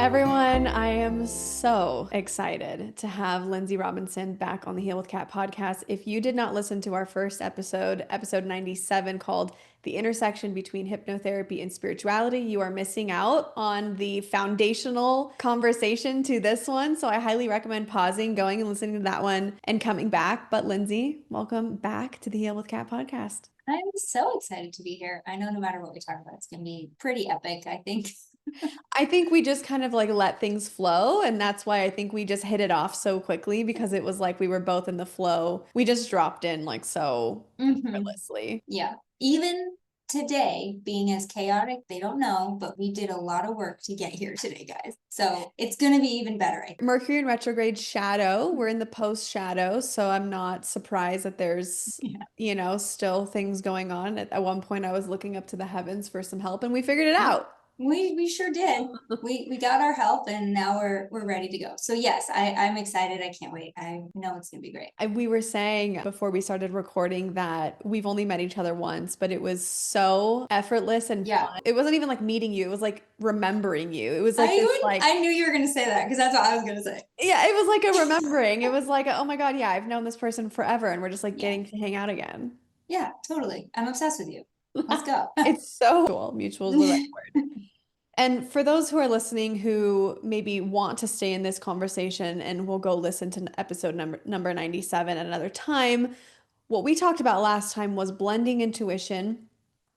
Everyone, I am so excited to have Lynnsey Robinson back on the Heal with Kat podcast. If you did not listen to our first episode, episode 97, called The Intersection Between Hypnotherapy and Spirituality, you are missing out on the foundational conversation to this one. So I highly recommend pausing, going and listening to that one and coming back. But Lynnsey, welcome back to the Heal with Kat podcast. I'm so excited to be here. I know no matter what we talk about, it's going to be pretty epic, I think. I think we just kind of like let things flow. And that's why I think we just hit it off so quickly because it was like we were both in the flow. We just dropped in like so effortlessly. Yeah. Even today, being as chaotic, they don't know, but we did a lot of work to get here today, guys. So it's going to be even better. Mercury in retrograde shadow. We're in the post shadow. So I'm not surprised that there's, still things going on. At one point, I was looking up to the heavens for some help and we figured it out. We sure did. We got our help and now we're ready to go. So yes, I'm excited. I can't wait. I know it's gonna be great. We were saying before we started recording that we've only met each other once, but it was so effortless and fun. It wasn't even like meeting you, it was like remembering you. It was like I knew you were gonna say that because that's what I was gonna say. Yeah, it was like a remembering. It was like, oh my God, yeah, I've known this person forever and we're just like getting to hang out again. Yeah, totally. I'm obsessed with you. Let's go. It's so cool. Mutual is the right word. And for those who are listening who maybe want to stay in this conversation, and we'll go listen to episode number 97 at another time, what we talked about last time was blending intuition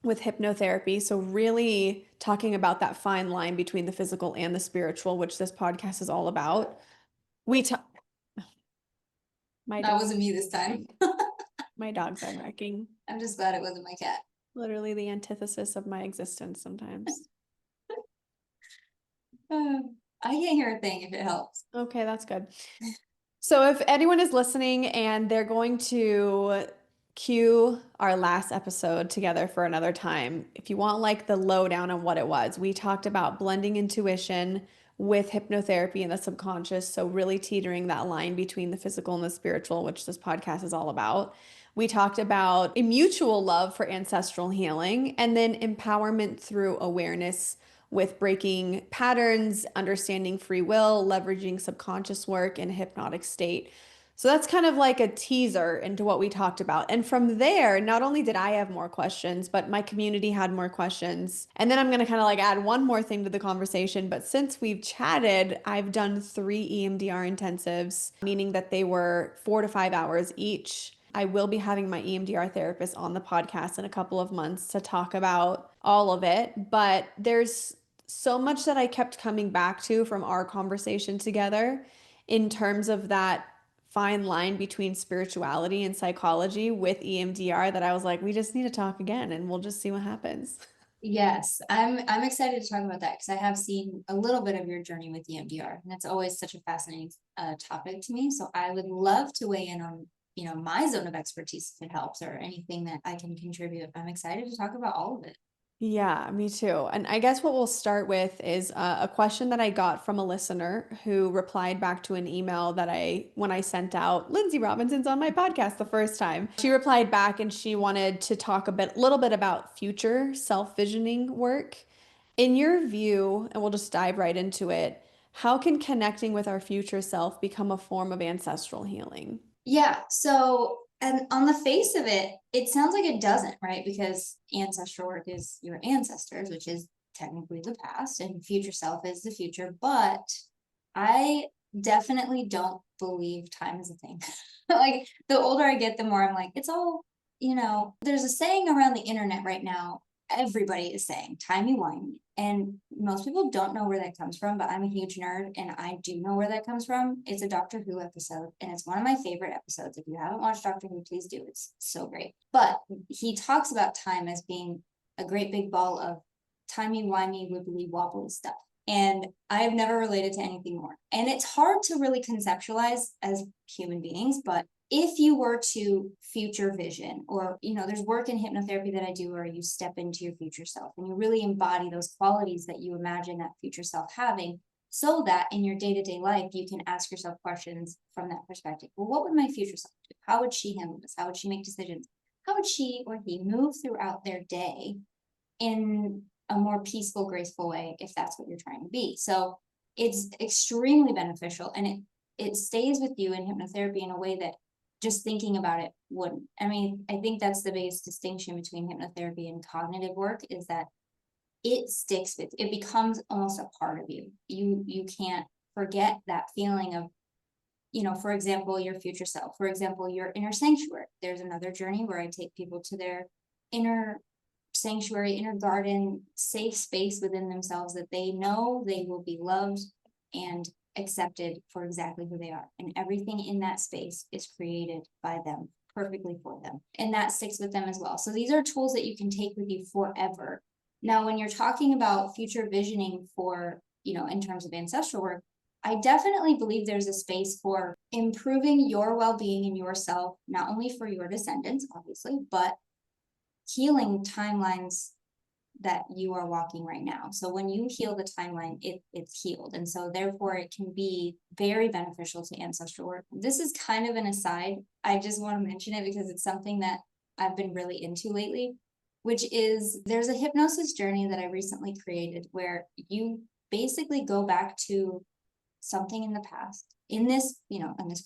with hypnotherapy. So really talking about that fine line between the physical and the spiritual, which this podcast is all about. That wasn't me this time. My dogs are barking. I'm just glad it wasn't my cat. Literally the antithesis of my existence sometimes. I can't hear a thing if it helps. Okay, that's good. So if anyone is listening and they're going to cue our last episode together for another time, if you want like the lowdown on what it was, we talked about blending intuition with hypnotherapy and the subconscious. So really teetering that line between the physical and the spiritual, which this podcast is all about. We talked about a mutual love for ancestral healing and then empowerment through awareness with breaking patterns, understanding free will, leveraging subconscious work in a hypnotic state. So that's kind of like a teaser into what we talked about. And from there, not only did I have more questions, but my community had more questions. And then I'm going to kind of like add one more thing to the conversation. But since we've chatted, I've done 3 EMDR intensives, meaning that they were 4 to 5 hours each. I will be having my EMDR therapist on the podcast in a couple of months to talk about all of it. But there's so much that I kept coming back to from our conversation together in terms of that fine line between spirituality and psychology with EMDR that I was like, we just need to talk again and we'll just see what happens. Yes, I'm excited to talk about that because I have seen a little bit of your journey with EMDR, and it's always such a fascinating topic to me. So I would love to weigh in on my zone of expertise if it helps or anything that I can contribute. I'm excited to talk about all of it. Yeah, me too. And I guess what we'll start with is a question that I got from a listener who replied back to an email that when I sent out, Lynnsey Robinson's on my podcast the first time. She replied back and she wanted to talk little bit about future self-visioning work. In your view, and we'll just dive right into it, how can connecting with our future self become a form of ancestral healing? Yeah, so and on the face of it, it sounds like it doesn't, right? Because ancestral work is your ancestors, which is technically the past, and future self is the future. But I definitely don't believe time is a thing. Like the older I get, the more I'm like, it's all, there's a saying around the internet right now. Everybody is saying timey-wimey. And most people don't know where that comes from, but I'm a huge nerd and I do know where that comes from. It's a Doctor Who episode and it's one of my favorite episodes. If you haven't watched Doctor Who, please do. It's so great. But he talks about time as being a great big ball of timey-wimey, wibbly wobbly stuff. And I've never related to anything more. And it's hard to really conceptualize as human beings, but if you were to future vision, or, there's work in hypnotherapy that I do where you step into your future self and you really embody those qualities that you imagine that future self having, so that in your day-to-day life, you can ask yourself questions from that perspective. Well, what would my future self do? How would she handle this? How would she make decisions? How would she or he move throughout their day in a more peaceful, graceful way, if that's what you're trying to be? So it's extremely beneficial, and it stays with you in hypnotherapy in a way that just thinking about it wouldn't. I mean, I think that's the biggest distinction between hypnotherapy and cognitive work, is that it sticks with, it becomes almost a part of you. You can't forget that feeling of, for example, your future self, for example, your inner sanctuary. There's another journey where I take people to their inner sanctuary, inner garden, safe space within themselves, that they know they will be loved and accepted for exactly who they are. And everything in that space is created by them, perfectly for them. And that sticks with them as well. So these are tools that you can take with you forever. Now, when you're talking about future visioning for, in terms of ancestral work, I definitely believe there's a space for improving your well-being and yourself, not only for your descendants, obviously, but healing timelines that you are walking right now. So when you heal the timeline, it's healed. And so therefore it can be very beneficial to ancestral work. This is kind of an aside. I just want to mention it because it's something that I've been really into lately, which is, there's a hypnosis journey that I recently created where you basically go back to something in the past, in this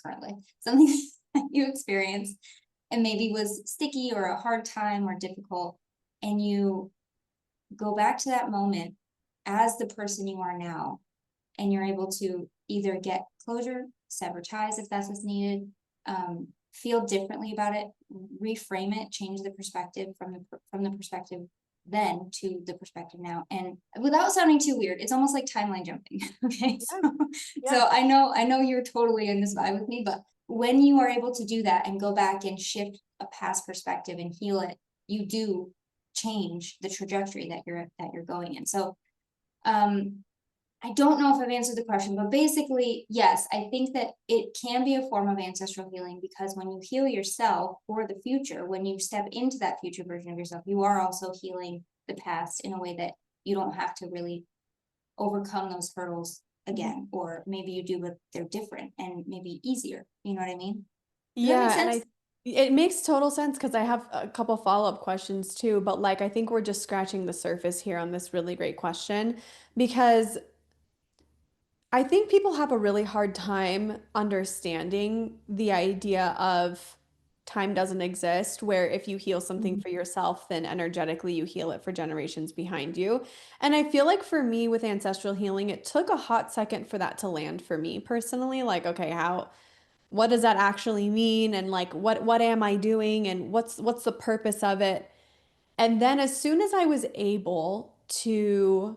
current life, something that you experienced and maybe was sticky or a hard time or difficult, and you go back to that moment as the person you are now, and you're able to either get closure, sever ties if that's what's needed, feel differently about it, reframe it, change the perspective from the perspective then to the perspective now. And without sounding too weird, it's almost like timeline jumping. Okay. So I know you're totally in this vibe with me, but when you are able to do that and go back and shift a past perspective and heal it, you do change the trajectory that you're going in. So I don't know if I've answered the question, but basically, yes, I think that it can be a form of ancestral healing, because when you heal yourself for the future, when you step into that future version of yourself, you are also healing the past in a way that you don't have to really overcome those hurdles again, or maybe you do, but they're different and maybe easier. You know what I mean? Does that make Yeah, and sense? it makes total sense because I have a couple follow-up questions too, but like I think we're just scratching the surface here on this really great question, because I think people have a really hard time understanding the idea of time doesn't exist, where if you heal something Mhm. for yourself, then energetically you heal it for generations behind you. And I feel like for me with ancestral healing, it took a hot second for that to land for me personally. Like, okay, what does that actually mean? And like what am I doing? And what's the purpose of it? And then as soon as I was able to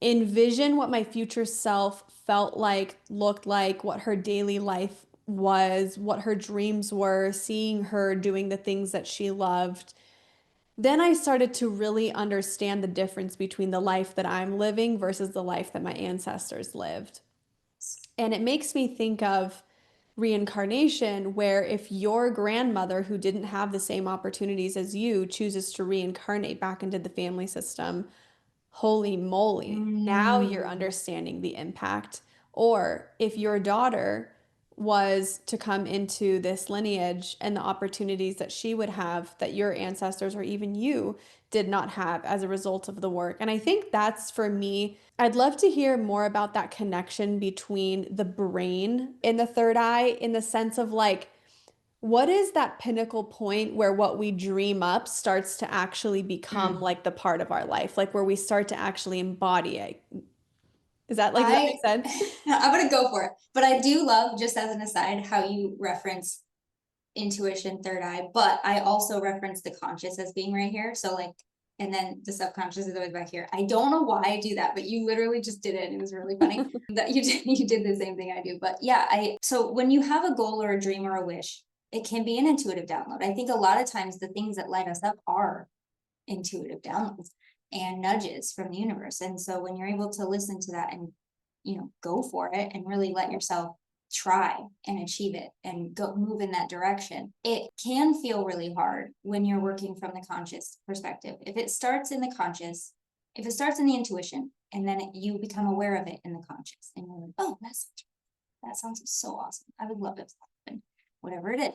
envision what my future self felt like, looked like, what her daily life was, what her dreams were, seeing her doing the things that she loved, then I started to really understand the difference between the life that I'm living versus the life that my ancestors lived. And it makes me think of reincarnation, where if your grandmother, who didn't have the same opportunities as you, chooses to reincarnate back into the family system, holy moly, now you're Mm. understanding the impact. Or if your daughter was to come into this lineage and the opportunities that she would have that your ancestors or even you did not have as a result of the work. And I think that's for me, I'd love to hear more about that connection between the brain and the third eye, in the sense of like, what is that pinnacle point where what we dream up starts to actually become Mm. like the part of our life, like where we start to actually embody it? Is that like, does that I make sense? I'm gonna go for it. But I do love, just as an aside, how you reference intuition, third eye, but I also reference the conscious as being right here. So like, and then the subconscious is always back here. I don't know why I do that, but you literally just did it. And it was really funny that you did the same thing I do. But yeah, so when you have a goal or a dream or a wish, it can be an intuitive download. I think a lot of times the things that light us up are intuitive downloads and nudges from the universe. And so when you're able to listen to that and, go for it and really let yourself try and achieve it and go move in that direction, it can feel really hard when you're working from the conscious perspective. If it starts in the conscious, if it starts in the intuition, and then you become aware of it in the conscious, and you're like, oh, that sounds so awesome. I would love it to happen, whatever it is.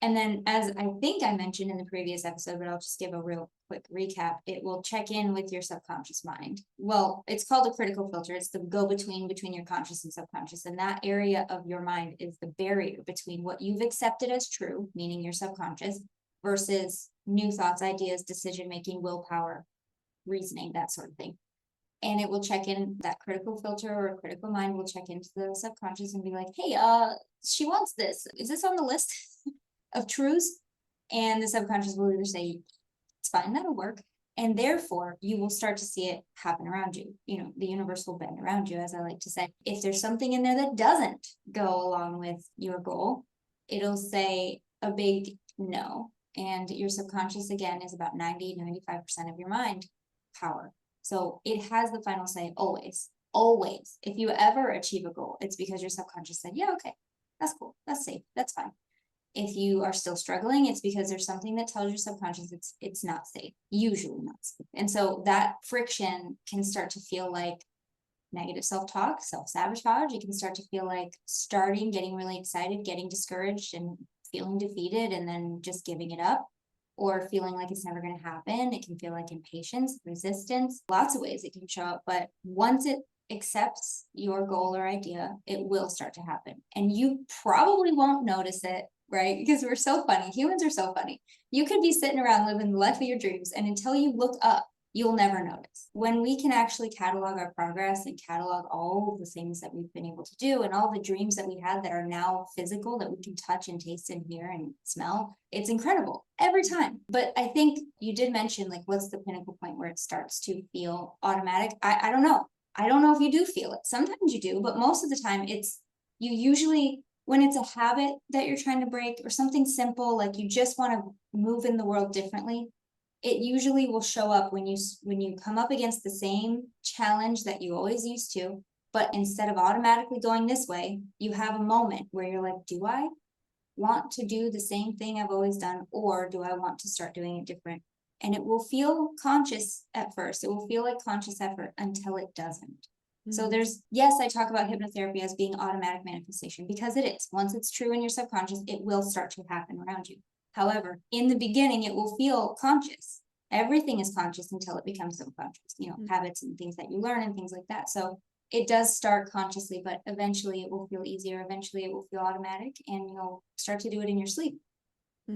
And then, as I think I mentioned in the previous episode, but I'll just give a real quick recap, it will check in with your subconscious mind. Well, it's called a critical filter. It's the go-between your conscious and subconscious. And that area of your mind is the barrier between what you've accepted as true, meaning your subconscious, versus new thoughts, ideas, decision-making, willpower, reasoning, that sort of thing. And it will check in, that critical filter or critical mind will check into the subconscious and be like, hey, she wants this. Is this on the list of truths? And the subconscious will either say, it's fine, that'll work. And therefore, you will start to see it happen around you. You know, the universe will bend around you, as I like to say. If there's something in there that doesn't go along with your goal, it'll say a big no. And your subconscious, again, is about 90-95% of your mind power. So it has the final say always, always. If you ever achieve a goal, it's because your subconscious said, yeah, okay, that's cool, that's safe, that's fine. If you are still struggling, it's because there's something that tells your subconscious it's not safe, usually not safe. And so that friction can start to feel like negative self-talk, self-sabotage. It can start to feel like getting really excited, getting discouraged and feeling defeated and then just giving it up, or feeling like it's never going to happen. It can feel like impatience, resistance, lots of ways it can show up. But once it accepts your goal or idea, it will start to happen. And you probably won't notice it, right? Because we're so funny. Humans are so funny. You could be sitting around living the life of your dreams, and until you look up, you'll never notice. When we can actually catalog our progress and catalog all of the things that we've been able to do and all the dreams that we had that are now physical, that we can touch and taste and hear and smell, it's incredible every time. But I think you did mention, like, what's the pinnacle point where it starts to feel automatic? I don't know. I don't know if you do feel it. Sometimes you do, but most of the time it's, you usually, when it's a habit that you're trying to break or something simple, like you just want to move in the world differently, it usually will show up when you come up against the same challenge that you always used to, but instead of automatically going this way, you have a moment where you're like, do I want to do the same thing I've always done, or do I want to start doing it different? And it will feel conscious at first. It will feel like conscious effort until it doesn't. So yes, I talk about hypnotherapy as being automatic manifestation because it is. Once it's true in your subconscious, it will start to happen around you. However, in the beginning, it will feel conscious. Everything is conscious until it becomes subconscious, habits and things that you learn and things like that. So it does start consciously, but eventually it will feel easier. Eventually it will feel automatic and you'll start to do it in your sleep.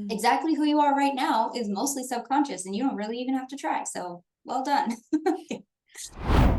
Exactly who you are right now is mostly subconscious and you don't really even have to try. So well done.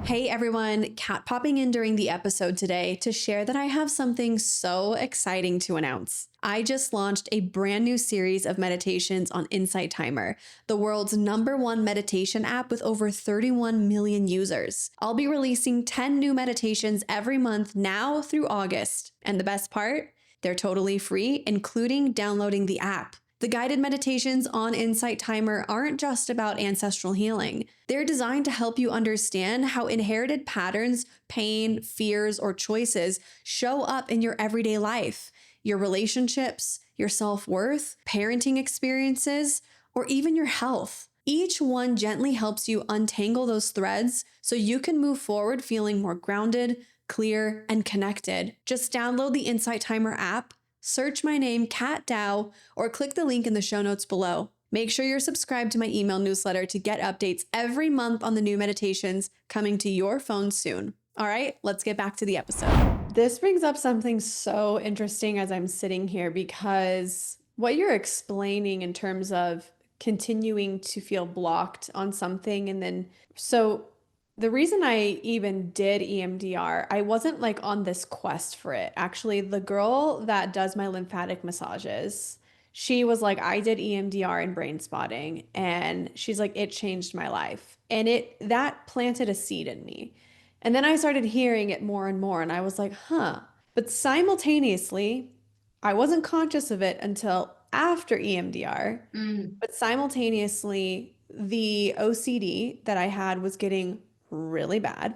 Hey everyone, Kat popping in during the episode today to share that I have something so exciting to announce. I just launched a brand new series of meditations on Insight Timer, the world's #1 meditation app with over 31 million users. I'll be releasing 10 new meditations every month now through August. And the best part? They're totally free, including downloading the app. The guided meditations on Insight Timer aren't just about ancestral healing. They're designed to help you understand how inherited patterns, pain, fears, or choices show up in your everyday life, your relationships, your self-worth, parenting experiences, or even your health. Each one gently helps you untangle those threads so you can move forward feeling more grounded, clear, and connected. Just download the Insight Timer app, search my name, Kat Dow, or click the link in the show notes below. Make sure you're subscribed to my email newsletter to get updates every month on the new meditations coming to your phone soon. All right, let's get back to the episode. This brings up something so interesting as I'm sitting here because what you're explaining in terms of continuing to feel blocked on something and then the reason I even did EMDR, I wasn't like on this quest for it. Actually, the girl that does my lymphatic massages, she was like, I did EMDR and brain spotting, and she's like, it changed my life. And that planted a seed in me. And then I started hearing it more and more, and I was like, huh. But simultaneously, I wasn't conscious of it until after EMDR. But simultaneously, the OCD that I had was getting really bad,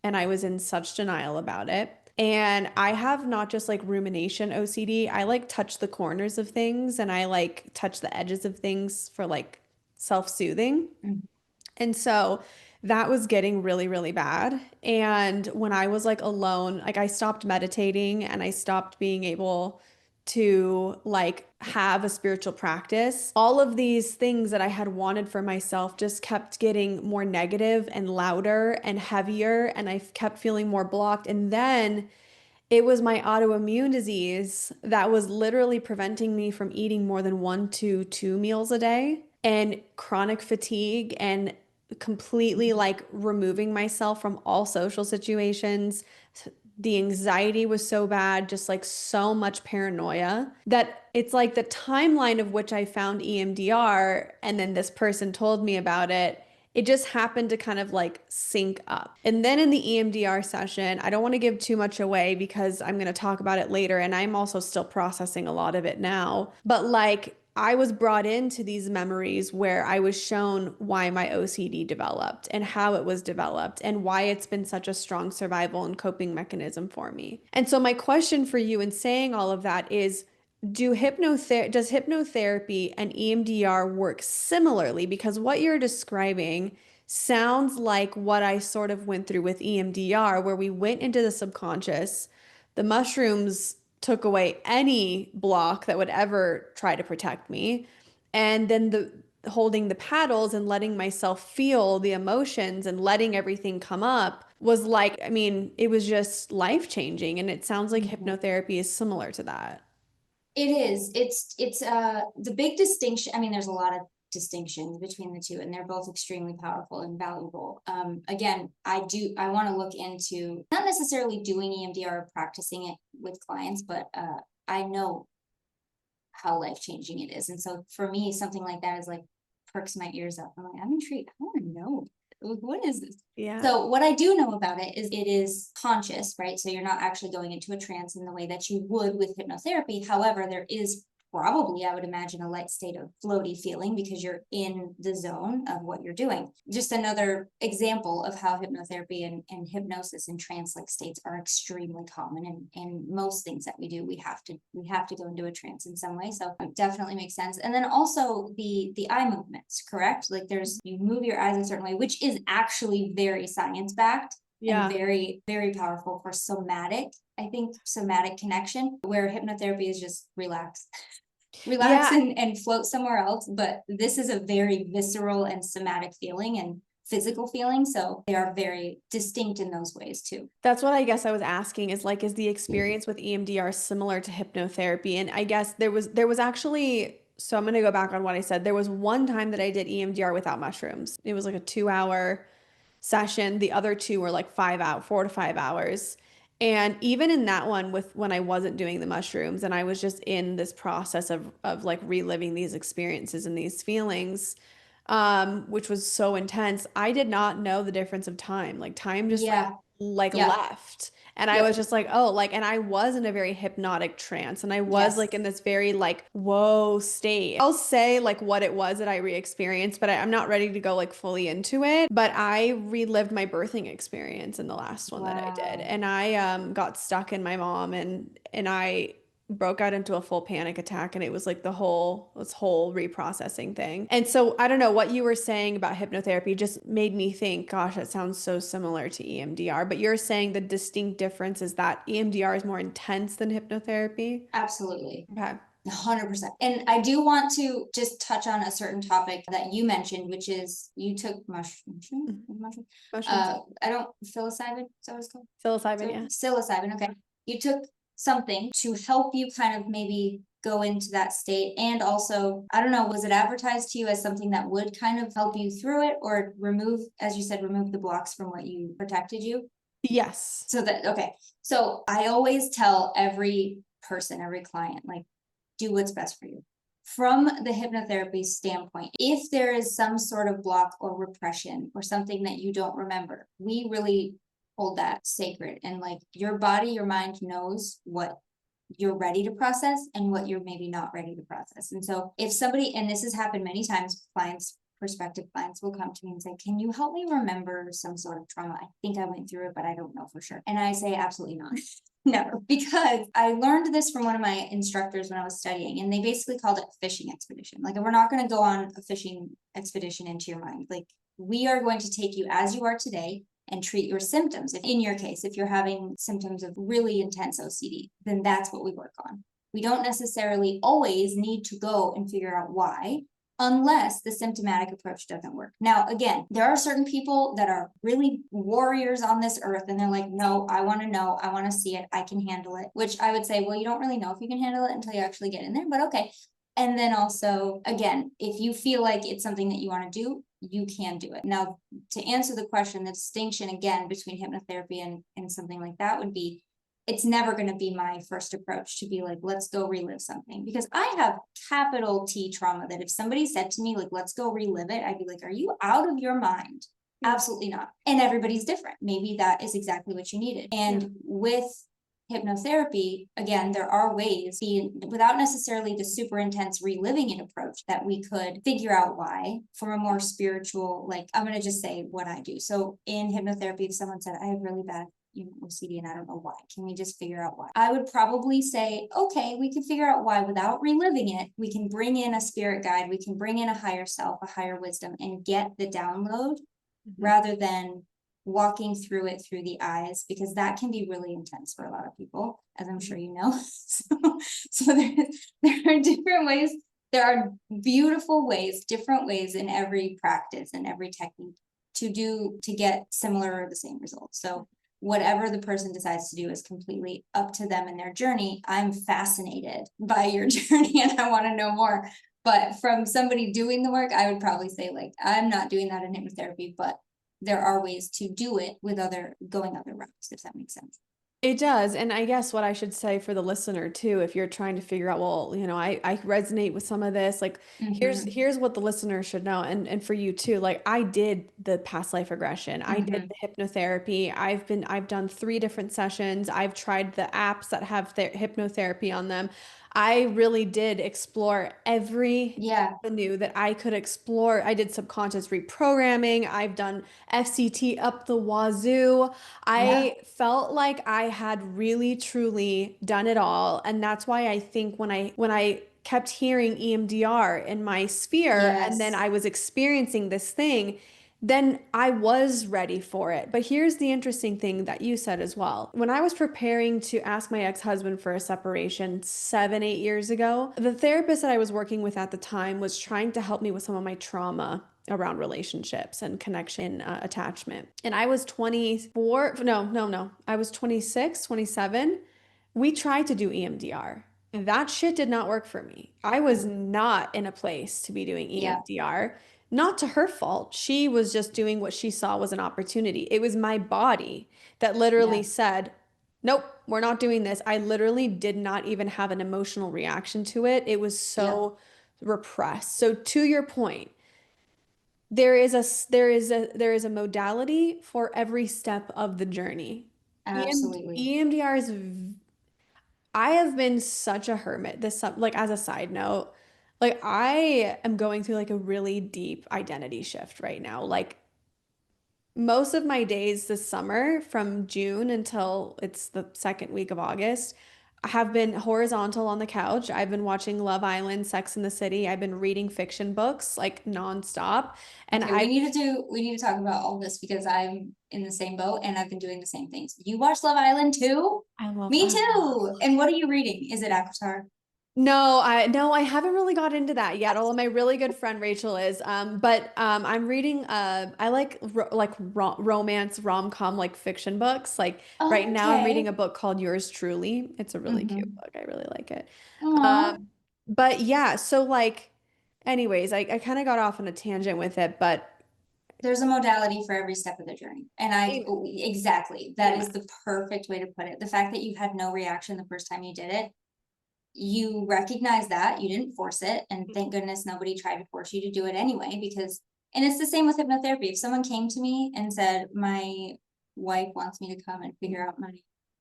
and I was in such denial about it. And I have not just like rumination OCD, I like touch the corners of things and I like touch the edges of things for like self-soothing. And so that was getting really, really bad. And when I was like alone, like I stopped meditating and I stopped being able to like have a spiritual practice, all of these things that I had wanted for myself just kept getting more negative and louder and heavier, and I kept feeling more blocked. And then it was my autoimmune disease that was literally preventing me from eating more than 1 to 2 meals a day, and chronic fatigue, and completely like removing myself from all social situations. The anxiety was so bad, just like so much paranoia, that it's like the timeline of which I found EMDR and then this person told me about it. It just happened to kind of like sync up. And then in the EMDR session, I don't want to give too much away because I'm going to talk about it later. And I'm also still processing a lot of it now. But like, I was brought into these memories where I was shown why my OCD developed and how it was developed and why it's been such a strong survival and coping mechanism for me. And so my question for you in saying all of that is, does hypnotherapy and EMDR work similarly? Because what you're describing sounds like what I sort of went through with EMDR, where we went into the subconscious, the mushrooms took away any block that would ever try to protect me, and then the holding the paddles and letting myself feel the emotions and letting everything come up was like, I mean, it was just life changing. And it sounds like Mhm. hypnotherapy is similar to that. It is. It's the big distinction. I mean, there's a lot of distinctions between the two, and they're both extremely powerful and valuable. Again, I want to look into not necessarily doing EMDR or practicing it with clients, but I know how life-changing it is. And so for me, something like that is like perks my ears up. I'm like, I'm intrigued. I want to know. What is this? Yeah. So what I do know about it is conscious, right? So you're not actually going into a trance in the way that you would with hypnotherapy. However, there is probably, I would imagine, a light state of floaty feeling because you're in the zone of what you're doing. Just another example of how hypnotherapy and hypnosis and trance-like states are extremely common. And most things that we do, we have to go into a trance in some way. So it definitely makes sense. And then also the eye movements, correct? Like you move your eyes a certain way, which is actually very science-backed and Yeah. very, very powerful for somatic connection, where hypnotherapy is just relax Yeah. and float somewhere else. But this is a very visceral and somatic feeling and physical feeling. So they are very distinct in those ways too. That's what I guess I was asking is like, is the experience with EMDR similar to hypnotherapy? And I guess there was actually, so I'm going to go back on what I said. There was one time that I did EMDR without mushrooms. It was like a 2 hour session. The other two were like 5 out, 4 to 5 hours. And even in that one, with when I wasn't doing the mushrooms and I was just in this process of like reliving these experiences and these feelings, which was so intense, I did not know the difference of time. Like time just Yeah. like Yep. left. And I was Yep. just like, oh, like, and I was in a very hypnotic trance and I was like Yes. in this very like, whoa state. I'll say like what it was that I re-experienced, but I'm not ready to go like fully into it. But I relived my birthing experience in the last one that I did. Wow. And I got stuck in my mom, and I broke out into a full panic attack, and it was like this whole reprocessing thing. And so I don't know what you were saying about hypnotherapy just made me think, gosh, that sounds so similar to EMDR, but you're saying the distinct difference is that EMDR is more intense than hypnotherapy. Absolutely. Okay. 100%. And I do want to just touch on a certain topic that you mentioned, which is you took Mhm. mushroom. Mushrooms. I don't psilocybin. Is that what it's called? Psilocybin, So yeah. psilocybin. Okay. You took something to help you kind of maybe go into that state. And also, I don't know, was it advertised to you as something that would kind of help you through it or remove, as you said, remove the blocks from what you protected you? Yes. So that, okay. So I always tell every person, every client, like, do what's best for you. From the hypnotherapy standpoint, if there is some sort of block or repression or something that you don't remember, we really hold that sacred. And like your body, your mind knows what you're ready to process and what you're maybe not ready to process. And so if somebody, and this has happened many times, prospective clients will come to me and say, can you help me remember some sort of trauma? I think I went through it, but I don't know for sure. And I say, absolutely not. Never, because I learned this from one of my instructors when I was studying, and they basically called it a fishing expedition. Like, we're not going to go on a fishing expedition into your mind. Like, we are going to take you as you are today and treat your symptoms. If in your case, if you're having symptoms of really intense OCD, then that's what we work on. We don't necessarily always need to go and figure out why, unless the symptomatic approach doesn't work. Now, again, there are certain people that are really warriors on this earth, and they're like, no, I want to know, I want to see it, I can handle it, which I would say, well, you don't really know if you can handle it until you actually get in there, but okay. And then also, again, if you feel like it's something that you want to do, you can do it. Now, to answer the question, the distinction again between hypnotherapy and something like that would be, it's never going to be my first approach to be like, let's go relive something, because I have capital T trauma that if somebody said to me, like, let's go relive it, I'd be like, are you out of your mind? Absolutely not. And everybody's different. Maybe that is exactly what you needed. And with hypnotherapy, again, there are ways, without necessarily the super intense reliving it approach, that we could figure out why from a more spiritual, like, I'm going to just say what I do. So in hypnotherapy, if someone said, I have really bad OCD and I don't know why, can we just figure out why? I would probably say, okay, we can figure out why without reliving it. We can bring in a spirit guide, we can bring in a higher self, a higher wisdom, and get the download rather than walking through it through the eyes, because that can be really intense for a lot of people, as I'm sure you know. So there are different ways. There are beautiful ways, different ways in every practice and every technique to get similar or the same results. So whatever the person decides to do is completely up to them and their journey. I'm fascinated by your journey and I want to know more. But from somebody doing the work, I would probably say, like, I'm not doing that in hypnotherapy, but there are ways to do it with going other routes, if that makes sense. It does. And I guess what I should say for the listener too, if you're trying to figure out, well, I resonate with some of this, like here's what the listener should know. And for you too, like I did the past life regression. I did the hypnotherapy. I've done 3 different sessions. I've tried the apps that have the hypnotherapy on them. I really did explore every avenue that I could explore. I did subconscious reprogramming. I've done FCT up the wazoo. I felt like I had really truly done it all. And that's why I think when I kept hearing EMDR in my sphere and then I was experiencing this thing, then I was ready for it. But here's the interesting thing that you said as well. When I was preparing to ask my ex-husband for a separation 7, 8 years ago, the therapist that I was working with at the time was trying to help me with some of my trauma around relationships and connection, attachment. And I was 24, no. I was 26, 27. We tried to do EMDR. That shit did not work for me. I was not in a place to be doing EMDR. Not to her fault. She was just doing what she saw was an opportunity. It was my body that literally said, nope, we're not doing this. I literally did not even have an emotional reaction to it. It was so repressed. So to your point, there is a modality for every step of the journey. Absolutely. EMDR is I have been such a hermit like as a side note, like I am going through like a really deep identity shift right now. Like most of my days this summer from June until it's the second week of August have been horizontal on the couch. I've been watching Love Island, Sex in the City. I've been reading fiction books like nonstop. And Okay, we need to talk about all this because I'm in the same boat and I've been doing the same things. You watch Love Island too? I love Me I too. And what are you reading? Is it Avatar? No, I haven't really got into that yet. Although my really good friend Rachel is. But I'm reading I like romance rom-com like fiction books. Like right now I'm reading Okay. a book called Yours Truly. It's a really cute book. I really like it. Aw. Um but yeah, so like anyways, I kind of got off on a tangent with it, but There's a modality for every step of the journey. And exactly, that is amen. the perfect way to put it. The fact that you had no reaction the first time you did it, you recognize that you didn't force it. And thank goodness nobody tried to force you to do it anyway, because, and it's the same with hypnotherapy. If someone came to me and said, my wife wants me to come and figure out my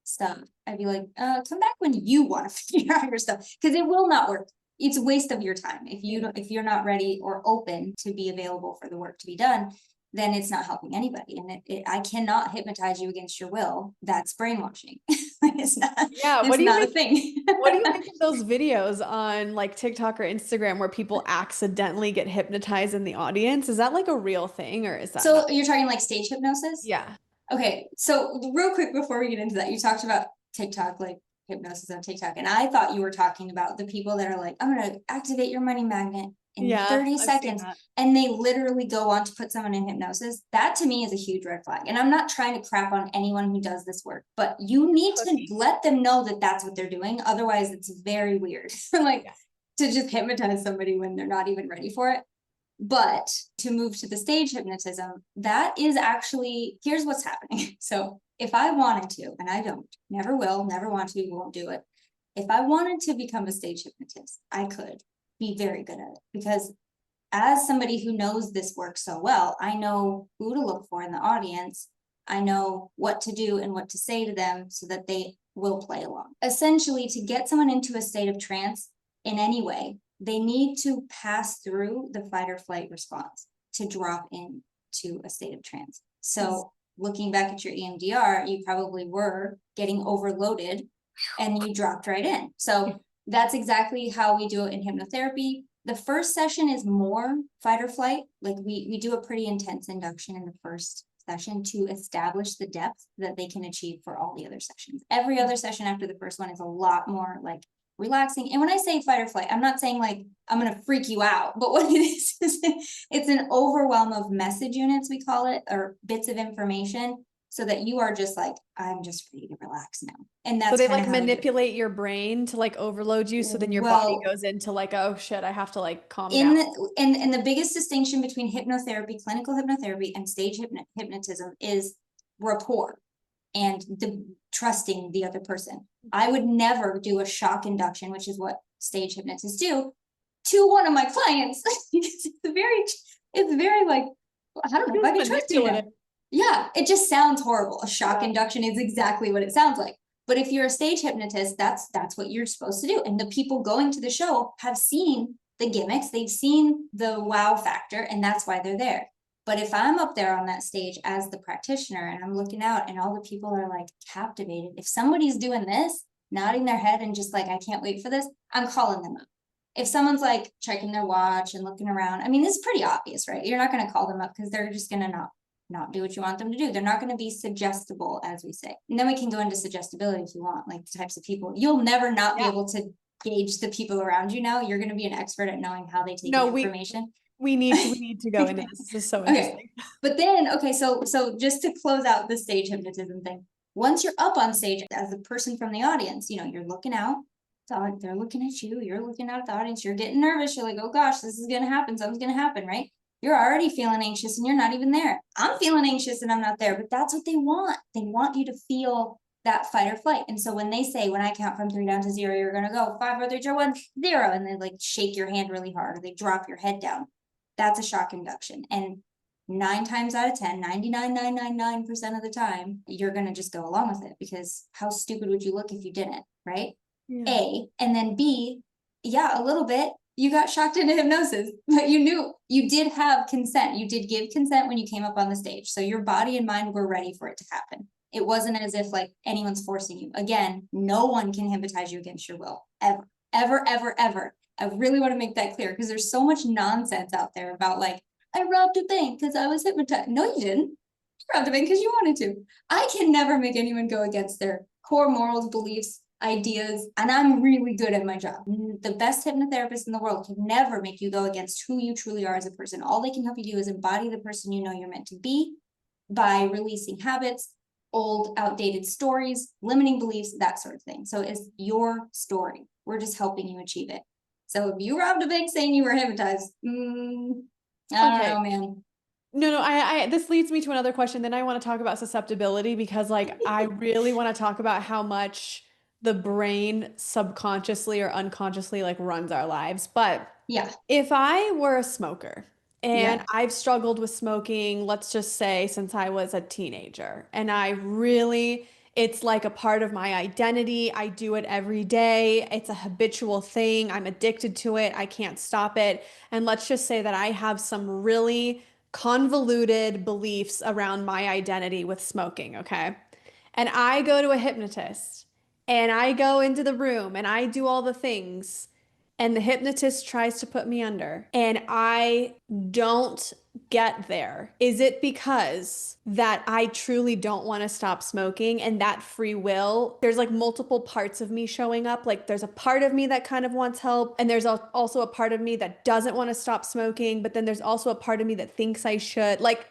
stuff, I'd be like, come back when you want to figure out your stuff, because it will not work. It's a waste of your time. If you're not ready or open to be available for the work to be done, then it's not helping anybody. And I cannot hypnotize you against your will. That's brainwashing. it's not, Yeah, it's not a thing. what do you think of those videos on like TikTok or Instagram where people accidentally get hypnotized in the audience? Is that like a real thing or is that not? So you're talking like stage hypnosis? Yeah. Okay, so real quick before we get into that, you talked about TikTok, like hypnosis on TikTok, and I thought you were talking about the people that are like, I'm gonna activate your money magnet in Yeah, 30 I've seen seconds, that. and they literally go on to put someone in hypnosis. That to me is a huge red flag. And I'm not trying to crap on anyone who does this work, but you need to Cookie. let them know that that's what they're doing. Otherwise, it's very weird. Like Yeah. to just hypnotize somebody when they're not even ready for it. But to move to the stage hypnotism, that is actually, here's what's happening. So if I wanted to, and I don't, never will, never want to, won't do it. If I wanted to become a stage hypnotist, I could be very good at it, because as somebody who knows this work so well, I know who to look for in the audience. I know what to do and what to say to them so that they will play along. Essentially, to get someone into a state of trance in any way, they need to pass through the fight or flight response to drop into a state of trance. So looking back at your EMDR, you probably were getting overloaded and you dropped right in. So that's exactly how we do it in hypnotherapy. The first session is more fight or flight. Like we do a pretty intense induction in the first session to establish the depth that they can achieve for all the other sessions. Every other session after the first one is a lot more like relaxing. And when I say fight or flight, I'm not saying like I'm going to freak you out, but what it is it's an overwhelm of message units, we call it, or bits of information, so that you are just like, I'm just ready to relax now. And So that's they kind of like how I do it. manipulate your brain to like overload you, so then your body Well, goes into like, oh shit, I have to like calm in down. the biggest distinction between hypnotherapy, clinical hypnotherapy, and stage hypnotism is rapport and the trusting the other person. I would never do a shock induction, which is what stage hypnotists do, to one of my clients because it's very like, I don't know if It is I can trust you now. manipulative. Yeah, it just sounds horrible. A shock Yeah. induction is exactly what it sounds like. But if you're a stage hypnotist, that's what you're supposed to do. And the people going to the show have seen the gimmicks, they've seen the wow factor, and that's why they're there. But if I'm up there on that stage as the practitioner and I'm looking out and all the people are like captivated, if somebody's doing this, nodding their head and just like, I can't wait for this, I'm calling them up. If someone's like checking their watch and looking around, I mean, it's pretty obvious, right? You're not going to call them up because they're just going to not do what you want them to do. They're not going to be suggestible, as we say. And then we can go into suggestibility if you want, like the types of people. You'll never not be Yeah. able to gauge the people around you now. You're going to be an expert at knowing how they take in No, information. we need to go into this. This is so Okay. interesting. But then, okay, so just to close out the stage hypnotism thing, once you're up on stage as a person from the audience, you know, you're looking out, so they're looking at you, you're looking out at the audience, you're getting nervous, you're like, oh gosh, this is gonna happen, something's gonna happen, right? You're already feeling anxious and you're not even there. I'm feeling anxious and I'm not there, but that's what they want. They want you to feel that fight or flight. And so when they say, when I count from 3 down to 0, you're gonna go 5, 4, 3, 2, 1, 0, and they like shake your hand really hard or they drop your head down. That's a shock induction. And 9 times out of 10, 99.999% of the time, you're going to just go along with it, because how stupid would you look if you didn't, right? Yeah. A, and then B, yeah, a little bit. You got shocked into hypnosis, but you knew you did have consent. You did give consent when you came up on the stage. So your body and mind were ready for it to happen. It wasn't as if like anyone's forcing you. Again, no one can hypnotize you against your will, ever, ever, ever, ever. I really want to make that clear, because there's so much nonsense out there about like, I robbed a bank because I was hypnotized. No, you didn't. You robbed a bank because you wanted to. I can never make anyone go against their core morals, beliefs, ideas, and I'm really good at my job. The best hypnotherapist in the world can never make you go against who you truly are as a person. All they can help you do is embody the person you know you're meant to be by releasing habits, old, outdated stories, limiting beliefs, that sort of thing. So it's your story. We're just helping you achieve it. So if you robbed a bank saying you were hypnotized, I don't Okay. know, man. No, no, this leads me to another question. Then I want to talk about susceptibility, because like I really want to talk about how much the brain subconsciously or unconsciously like runs our lives. But Yeah, if I were a smoker and yeah, I've struggled with smoking, let's just say since I was a teenager, and I really, it's like a part of my identity. I do it every day. It's a habitual thing. I'm addicted to it. I can't stop it. And let's just say that I have some really convoluted beliefs around my identity with smoking, okay? And I go to a hypnotist and I go into the room and I do all the things. and the hypnotist tries to put me under and I don't get there? Is it because that I truly don't want to stop smoking and that free will, there's like multiple parts of me showing up? Like there's a part of me that kind of wants help, and there's also a part of me that doesn't want to stop smoking, but then there's also a part of me that thinks I should. Like,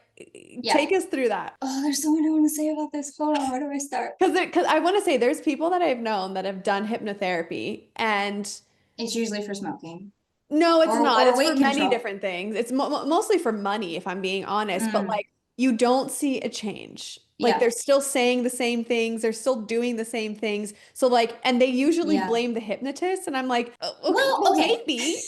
Yeah. take us through that. Oh, there's so much I want to say about this. Hold on, where do I start? Because I want to say there's people that I've known that have done hypnotherapy, and It's usually for smoking no, it's not. or It's for weight many control. different things. It's mostly for money, if I'm being honest. But Mm, like, you don't see a change. Like yeah, they're still saying the same things. They're still doing the same things. So like, and they usually yeah. blame the hypnotist. And I'm like, okay, Well, well, okay. maybe.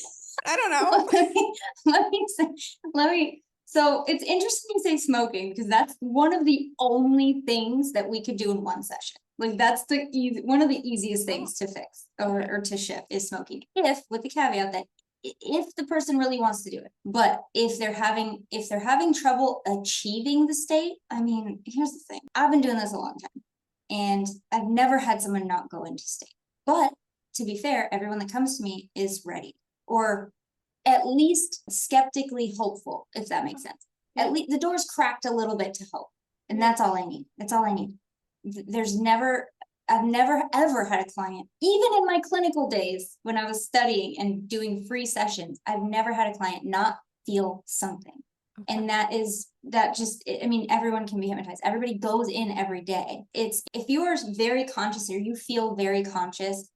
I don't know. let me let me say, let me so it's interesting you say smoking because that's one of the only things that we could do in one session. Like that's the one of the easiest things to fix Okay. or to shift is smoking. If with the caveat that if the person really wants to do it. But if they're having trouble achieving the state, I mean, here's the thing. I've been doing this a long time and I've never had someone not go into state. But to be fair, everyone that comes to me is ready or at least skeptically hopeful, if that makes sense. Yeah. At least the door's cracked a little bit to hope. And Yeah. that's all I need. That's all I need. There's never, I've never ever had a client, even in my clinical days when I was studying and doing free sessions, I've never had a client not feel something. Okay. And that just, I mean, everyone can be hypnotized. Everybody goes in every day. It's if you are very conscious or you feel very conscious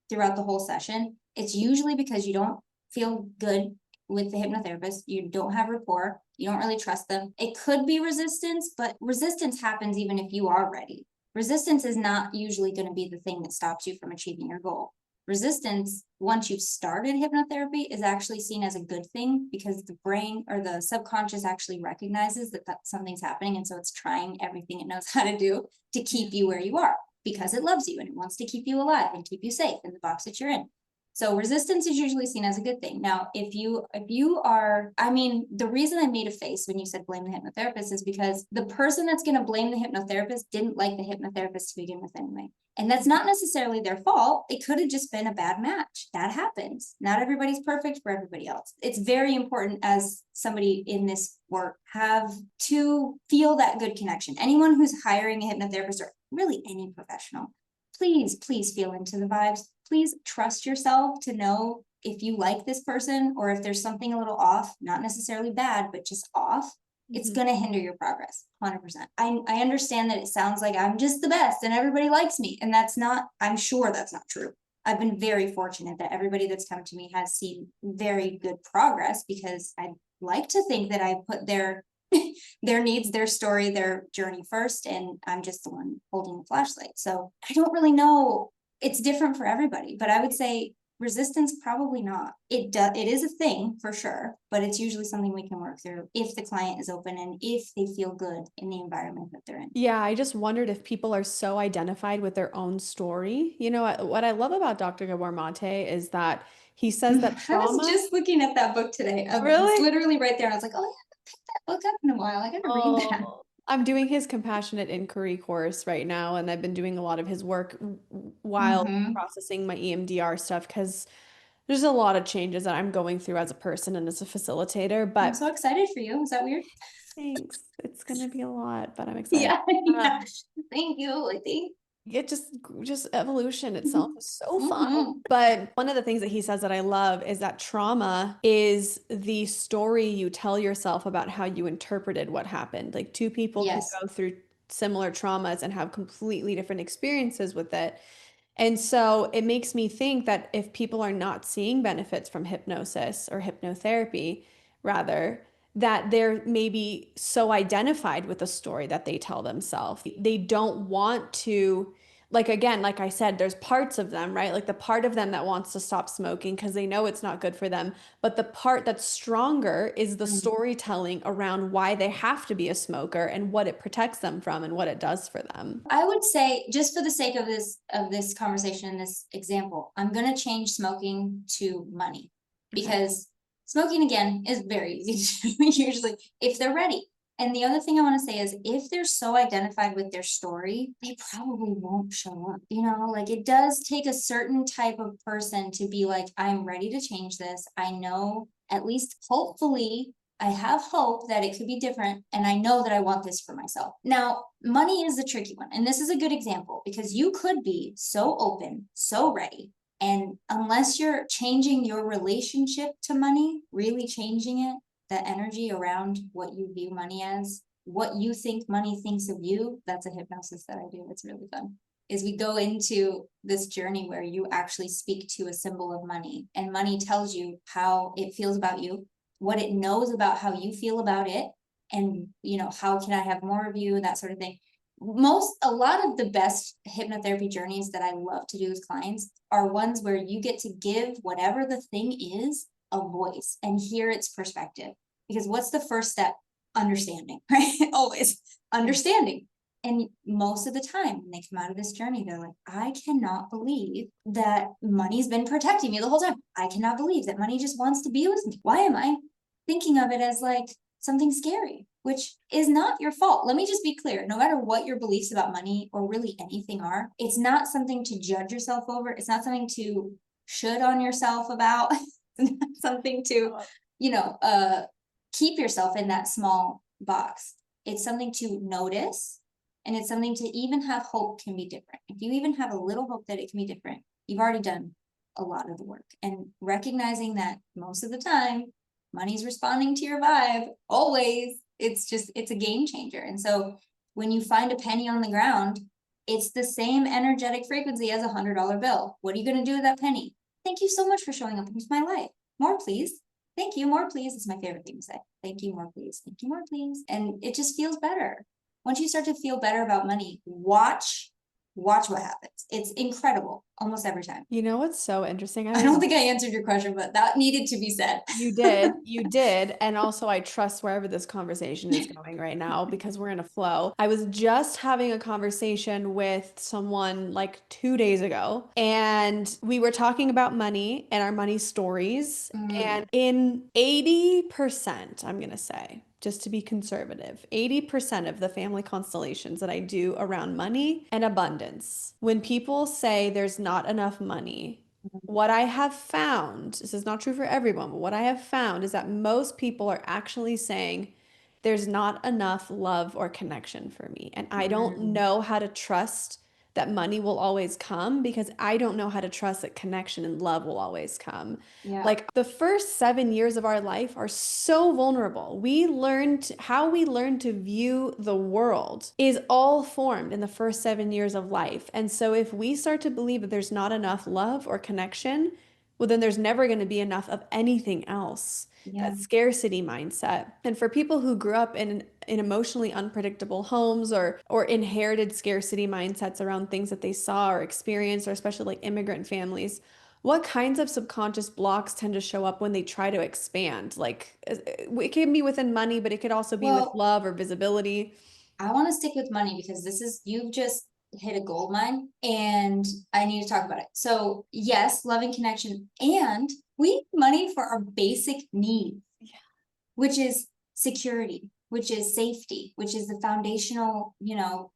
throughout the whole session, it's usually because you don't feel good with the hypnotherapist. You don't have rapport. You don't really trust them. It could be resistance, but resistance happens even if you are ready. Resistance is not usually going to be the thing that stops you from achieving your goal. Resistance, once you've started hypnotherapy, is actually seen as a good thing because the brain or the subconscious actually recognizes that something's happening. And so it's trying everything it knows how to do to keep you where you are because it loves you and it wants to keep you alive and keep you safe in the box that you're in. So resistance is usually seen as a good thing. Now, if you are, I mean, the reason I made a face when you said blame the hypnotherapist is because the person that's going to blame the hypnotherapist didn't like the hypnotherapist to begin with anyway. And that's not necessarily their fault. It could have just been a bad match. That happens. Not everybody's perfect for everybody else. It's very important as somebody in this work have to feel that good connection. Anyone who's hiring a hypnotherapist or really any professional, please feel into the vibes. Please trust yourself to know if you like this person or if there's something a little off, not necessarily bad, but just off. It's going to hinder your progress 100%. I understand that it sounds like I'm just the best and everybody likes me. And that's not, I'm sure that's not true. I've been very fortunate that everybody that's come to me has seen very good progress because I'd like to think that I put their needs, their story, their journey first, and I'm just the one holding the flashlight. So I don't really know. It's different for everybody, but I would say resistance, probably not. It is a thing for sure, but it's usually something we can work through if the client is open and if they feel good in the environment that they're in. Yeah, I just wondered if people are so identified with their own story. You know, what I love about Dr. Gabor Mate is that he says that I was trauma, just looking at that book today. It's really? literally right there. And I was like, oh, yeah, I haven't picked that book up in a while. I gotta read that. Oh, I'm doing his compassionate inquiry course right now, and I've been doing a lot of his work while Mm-hmm. processing my EMDR stuff because there's a lot of changes that I'm going through as a person and as a facilitator. I'm But so excited for you. Is that weird? thanks, it's gonna be a lot, but I'm excited. Yeah, yeah. Thank you. I think. It just evolution itself is so fun. Mm-hmm. But one of the things that he says that I love is that trauma is the story you tell yourself about how you interpreted what happened. Like two people can Yes. go through similar traumas and have completely different experiences with it. And so it makes me think that if people are not seeing benefits from hypnosis or hypnotherapy, rather, that they're maybe so identified with the story that they tell themselves. They don't want to, like, again, like I said, there's parts of them, right? Like the part of them that wants to stop smoking because they know it's not good for them. But the part that's stronger is the Mm. storytelling around why they have to be a smoker and what it protects them from and what it does for them. I would say, just for the sake of this conversation, this example, I'm gonna change smoking to money Okay. because smoking again is very easy to do usually if they're ready. And the other thing I want to say is if they're so identified with their story, they probably won't show up. Like it does take a certain type of person to be like, I'm ready to change this. I know, at least hopefully, I have hope that it could be different. And I know that I want this for myself. Now, money is the tricky one. And this is a good example because you could be so open, so ready. And unless you're changing your relationship to money, really changing it, the energy around what you view money as, what you think money thinks of you, that's a hypnosis that I do. It's really fun. Is we go into this journey where you actually speak to a symbol of money, and money tells you how it feels about you, what it knows about how you feel about it, and how can I have more of you, that sort of thing. A lot of the best hypnotherapy journeys that I love to do with clients are ones where you get to give whatever the thing is a voice and hear its perspective. Because what's the first step? Understanding, right? Always understanding. And most of the time when they come out of this journey, they're like, I cannot believe that money's been protecting me the whole time. I cannot believe that money just wants to be with me. Why am I thinking of it as like something scary, which is not your fault? Let me just be clear. No matter what your beliefs about money or really anything are, it's not something to judge yourself over. It's not something to should on yourself about. Something to, keep yourself in that small box. It's something to notice, and it's something to even have hope can be different. If you even have a little hope that it can be different, you've already done a lot of the work. And recognizing that most of the time, money's responding to your vibe, always. It's a game changer. And so when you find a penny on the ground, it's the same energetic frequency as $100 bill. What are you going to do with that penny? Thank you so much for showing up into my life. More, please. Thank you. More, please. It's my favorite thing to say. Thank you. More, please. Thank you. More, please. And it just feels better. Once you start to feel better about money, watch what happens. It's incredible almost every time. You know what's so interesting? I don't think I answered your question, but that needed to be said. You did. You did. And also, I trust wherever this conversation is going right now because we're in a flow. I was just having a conversation with someone like 2 days ago, and we were talking about money and our money stories. And in 80%, I'm going to say, just to be conservative, 80% of the family constellations that I do around money and abundance, when people say there's not enough money, what I have found, this is not true for everyone, but what I have found is that most people are actually saying there's not enough love or connection for me. And I don't know how to trust that money will always come because I don't know how to trust that connection and love will always come. Yeah. Like the first 7 years of our life are so vulnerable. How we learn to view the world is all formed in the first 7 years of life. And so if we start to believe that there's not enough love or connection, well, then there's never going to be enough of anything else. Yeah. That scarcity mindset. And for people who grew up in emotionally unpredictable homes or inherited scarcity mindsets around things that they saw or experienced, or especially like immigrant families, what kinds of subconscious blocks tend to show up when they try to expand? Like it can be within money, but it could also be with Well, love or visibility. I want to stick with money because you've just hit a gold mine and I need to talk about it. So yes, loving connection, and we need money for our basic needs, which is security, which is safety, which is the foundational,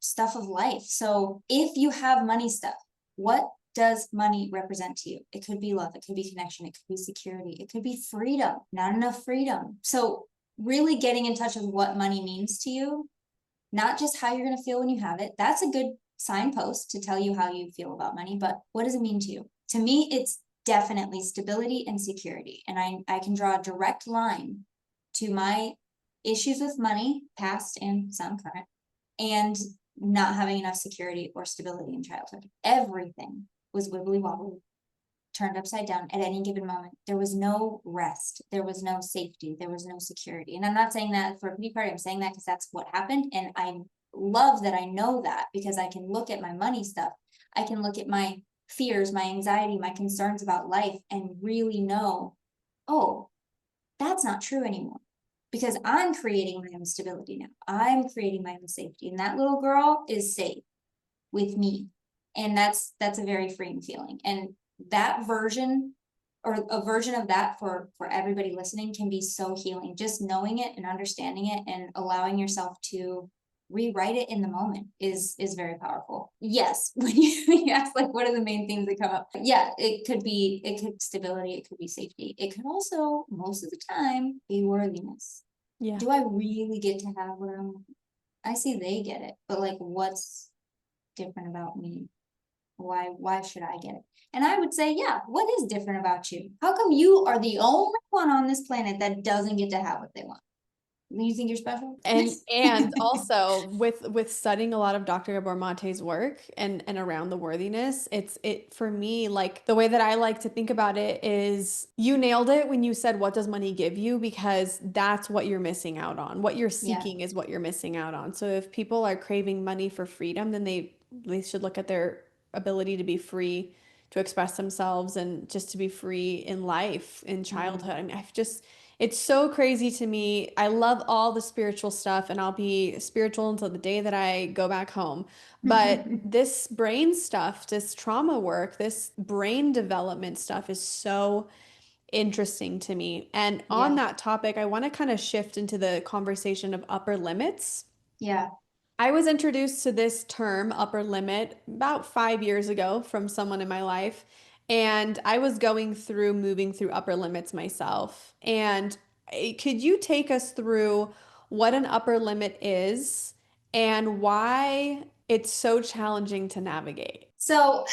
stuff of life. So if you have money stuff, what does money represent to you? It could be love, it could be connection, it could be security, it could be freedom, not enough freedom. So really getting in touch with what money means to you, not just how you're going to feel when you have it. That's a good signpost to tell you how you feel about money, but what does it mean to you? To me, it's definitely stability and security. And I can draw a direct line to my issues with money, past and some current, and not having enough security or stability in childhood. Everything was wibbly wobbly, turned upside down at any given moment. There was no rest. There was no safety. There was no security. And I'm not saying that for a pity party. I'm saying that because that's what happened. And I love that I know that because I can look at my money stuff. I can look at my fears, my anxiety, my concerns about life and really know, oh, that's not true anymore. Because I'm creating my own stability now. I'm creating my own safety. And that little girl is safe with me. And that's a very freeing feeling. And that version or a version of that for everybody listening can be so healing. Just knowing it and understanding it and allowing yourself to rewrite it in the moment is very powerful. Yes, when you ask like what are the main things that come up, yeah, it could stability, it could be safety, it could also most of the time be worthiness. Yeah. Do I really get to have what I see they get it, but like what's different about me? Why should I get it? And I would say, yeah, what is different about you? How come you are the only one on this planet that doesn't get to have what they want? You think you're special? And also with studying a lot of Dr. Gabor Mate's work and around the worthiness, it for me, like the way that I like to think about it is you nailed it when you said what does money give you, because that's what you're missing out on. What you're Yeah. seeking is what you're missing out on. So if people are craving money for freedom, then they should look at their ability to be free to express themselves and just to be free in life, in childhood. I mean, it's so crazy to me. I love all the spiritual stuff and I'll be spiritual until the day that I go back home. But this brain stuff, this trauma work, this brain development stuff is so interesting to me. And on Yeah. that topic, I want to kind of shift into the conversation of upper limits. Yeah. I was introduced to this term, upper limit, about 5 years ago from someone in my life. And I was going through moving through upper limits myself. And could you take us through what an upper limit is and why it's so challenging to navigate? So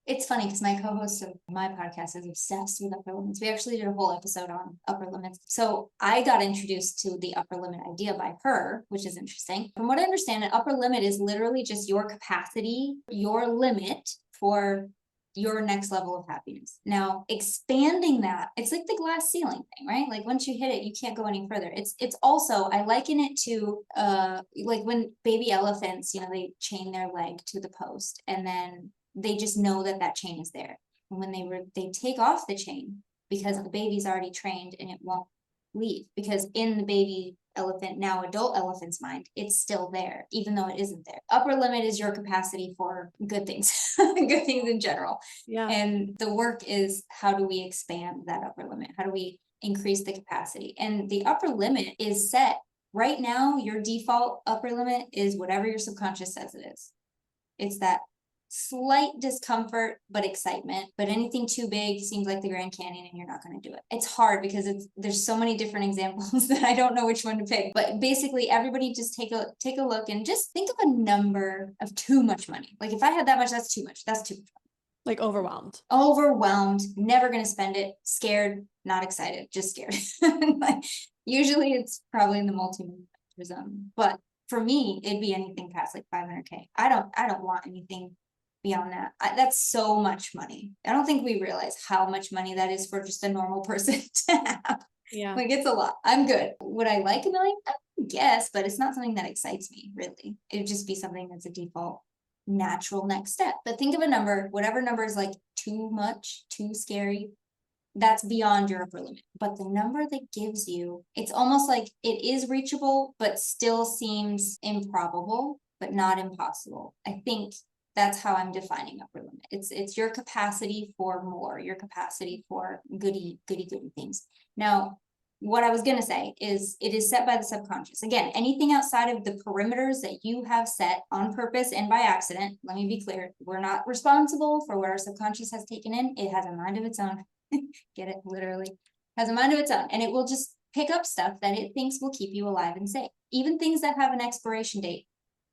it's funny because my co-host of my podcast is obsessed with upper limits. We actually did a whole episode on upper limits. So I got introduced to the upper limit idea by her, which is interesting. From what I understand, an upper limit is literally just your capacity, your limit for your next level of happiness. Now, expanding that, it's like the glass ceiling thing, right? Like once you hit it, you can't go any further. It's also, I liken it to like when baby elephants, they chain their leg to the post and then they just know that that chain is there. And when they take off the chain because the baby's already trained and it won't leave, because in the baby elephant, now adult elephant's mind, it's still there, even though it isn't there. Upper limit is your capacity for good things, good things in general. Yeah. And the work is how do we expand that upper limit? How do we increase the capacity? And the upper limit is set right now. Your default upper limit is whatever your subconscious says it is. It's that slight discomfort, but excitement. But anything too big seems like the Grand Canyon and you're not going to do it. It's hard because there's so many different examples that I don't know which one to pick. But basically everybody just take a look and just think of a number of too much money. Like if I had that much, that's too much. That's too much. Like overwhelmed. Overwhelmed, never going to spend it, scared, not excited, just scared. Like, usually it's probably in the multi-million zone. But for me, it'd be anything past like 500K. I don't want anything beyond that. That's so much money. I don't think we realize how much money that is for just a normal person to have. Yeah. Like it's a lot. I'm good. Would I like a million? I guess, but it's not something that excites me really. It'd just be something that's a default natural next step. But think of a number, whatever number is like too much, too scary, that's beyond your upper limit. But the number that gives you, it's almost like it is reachable, but still seems improbable, but not impossible. I think that's how I'm defining upper limit. It's your capacity for more, your capacity for goody things. Now, what I was going to say is it is set by the subconscious. Again, anything outside of the perimeters that you have set on purpose and by accident, let me be clear, we're not responsible for what our subconscious has taken in. It has a mind of its own. Get it? Literally has a mind of its own, and it will just pick up stuff that it thinks will keep you alive and safe. Even things that have an expiration date.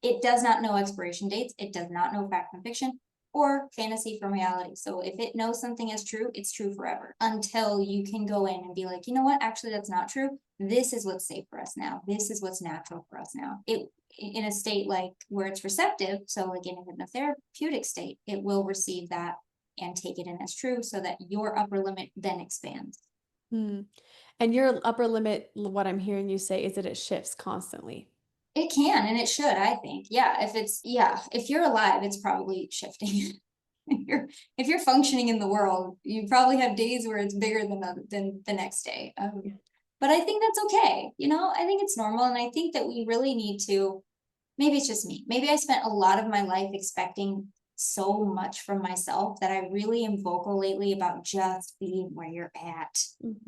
It does not know expiration dates. It does not know fact from fiction or fantasy from reality. So if it knows something is true, it's true forever until you can go in and be like, you know what? Actually, that's not true. This is what's safe for us now. This is what's natural for us now. It in a state like where it's receptive. So like in a hypnotherapeutic state, it will receive that and take it in as true so that your upper limit then expands. Hmm. And your upper limit, what I'm hearing you say is that it shifts constantly. It can, and it should, I think. Yeah, if you're alive, it's probably shifting. if you're functioning in the world, you probably have days where it's bigger than the next day. But I think that's okay. I think it's normal, and I think that we really need to. Maybe it's just me. Maybe I spent a lot of my life expecting so much from myself that I really am vocal lately about just being where you're at.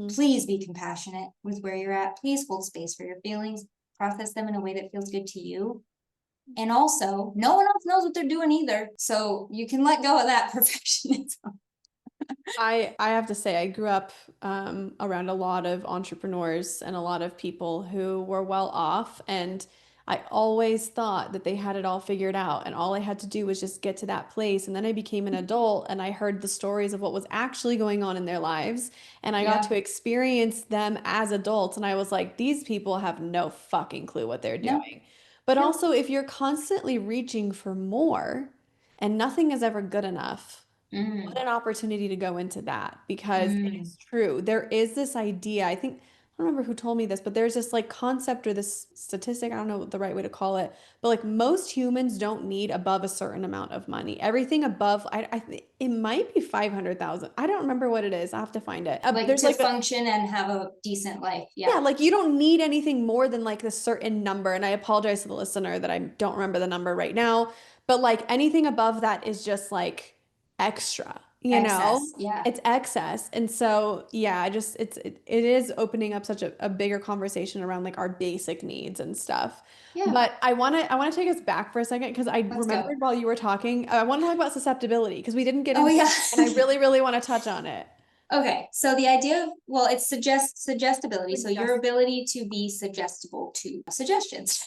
Please be compassionate with where you're at. Please hold space for your feelings, process them in a way that feels good to you. And also, no one else knows what they're doing either. So you can let go of that perfectionism. I have to say, I grew up around a lot of entrepreneurs and a lot of people who were well off, and I always thought that they had it all figured out, and all I had to do was just get to that place. And then I became an adult, and I heard the stories of what was actually going on in their lives, and I got Yeah. to experience them as adults, and I was like, these people have no fucking clue what they're No, doing. But no. also, if you're constantly reaching for more, and nothing is ever good enough. What Mm, an opportunity to go into that because it mm. is true. There is this idea, I think, I don't remember who told me this, but there's this like concept or this statistic, I don't know the right way to call it, but like most humans don't need above a certain amount of money. Everything above, I think it might be 500,000. I don't remember what it is. I have to find it. Like There's to like a, function and have a decent life. yeah, Yeah. like you don't need anything more than like the certain number. And I apologize to the listener that I don't remember the number right now, but like anything above that is just like extra, you know? Excess. Yeah. It's excess. And so, yeah, it is opening up such a bigger conversation around like our basic needs and stuff. Yeah. But I want to take us back for a second because I Let's go. remembered while you were talking, I want to talk about susceptibility because we didn't get Oh, into yeah. it, and I really, really want to touch on it. Okay, so the idea of, well, it's suggestibility. So your Suggest. ability to be suggestible to suggestions.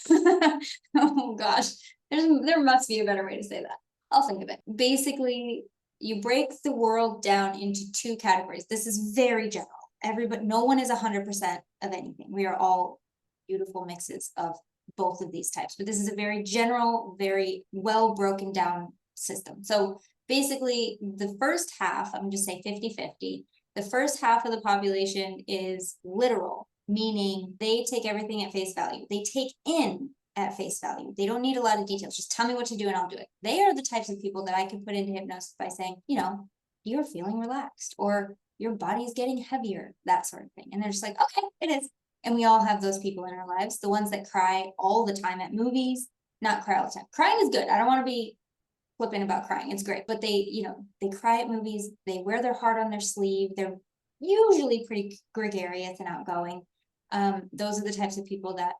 Oh gosh, there must be a better way to say that. I'll think of it. Basically, you break the world down into two categories. This is very general. Everybody, no one is 100% of anything. We are all beautiful mixes of both of these types, but this is a very general, very well broken down system. So basically the first half, I'm just say 50-50, the first half of the population is literal, meaning they take everything at face value. They take in at face value. They don't need a lot of details. Just tell me what to do and I'll do it. They are the types of people that I can put into hypnosis by saying, you're feeling relaxed or your body's getting heavier, that sort of thing. And they're just like, okay, it is. And we all have those people in our lives, the ones that cry all the time at movies, not cry all the time. Crying is good. I don't want to be flippant about crying. It's great. But they cry at movies. They wear their heart on their sleeve. They're usually pretty gregarious and outgoing. Those are the types of people that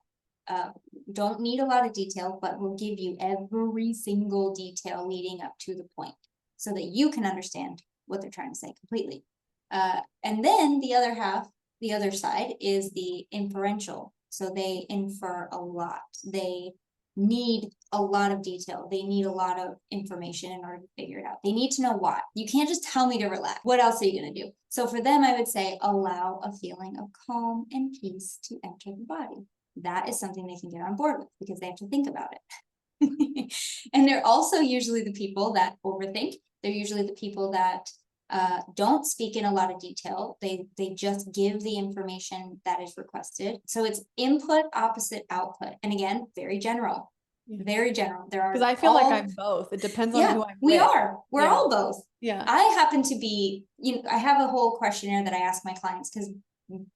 don't need a lot of detail, but will give you every single detail leading up to the point so that you can understand what they're trying to say completely. And then the other half, the other side is the inferential. So they infer a lot. They need a lot of detail. They need a lot of information in order to figure it out. They need to know why. You can't just tell me to relax. What else are you going to do? So for them, I would say allow a feeling of calm and peace to enter the body. That is something they can get on board with because they have to think about it. And they're also usually the people that overthink. They're usually the people that don't speak in a lot of detail. They just give the information that is requested. So it's input opposite output. And again, very general. Yeah. Very general. There Because are I feel like all, I'm both. It depends on yeah, who I'm we with. are. We're Yeah. all both. Yeah. I happen to be, I have a whole questionnaire that I ask my clients because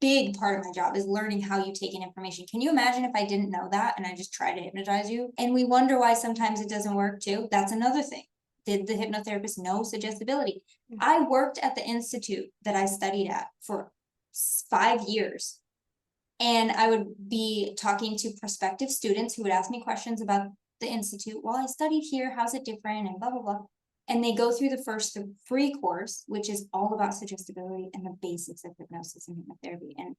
big part of my job is learning how you take in information. Can you imagine if I didn't know that and I just try to hypnotize you? And we wonder why sometimes it doesn't work too. That's another thing. Did the hypnotherapist know suggestibility? I worked at the institute that I studied at for 5 years. And I would be talking to prospective students who would ask me questions about the institute. Well, I studied here. How's it different? And blah, blah, blah. And they go through the first free course, which is all about suggestibility and the basics of hypnosis and hypnotherapy. And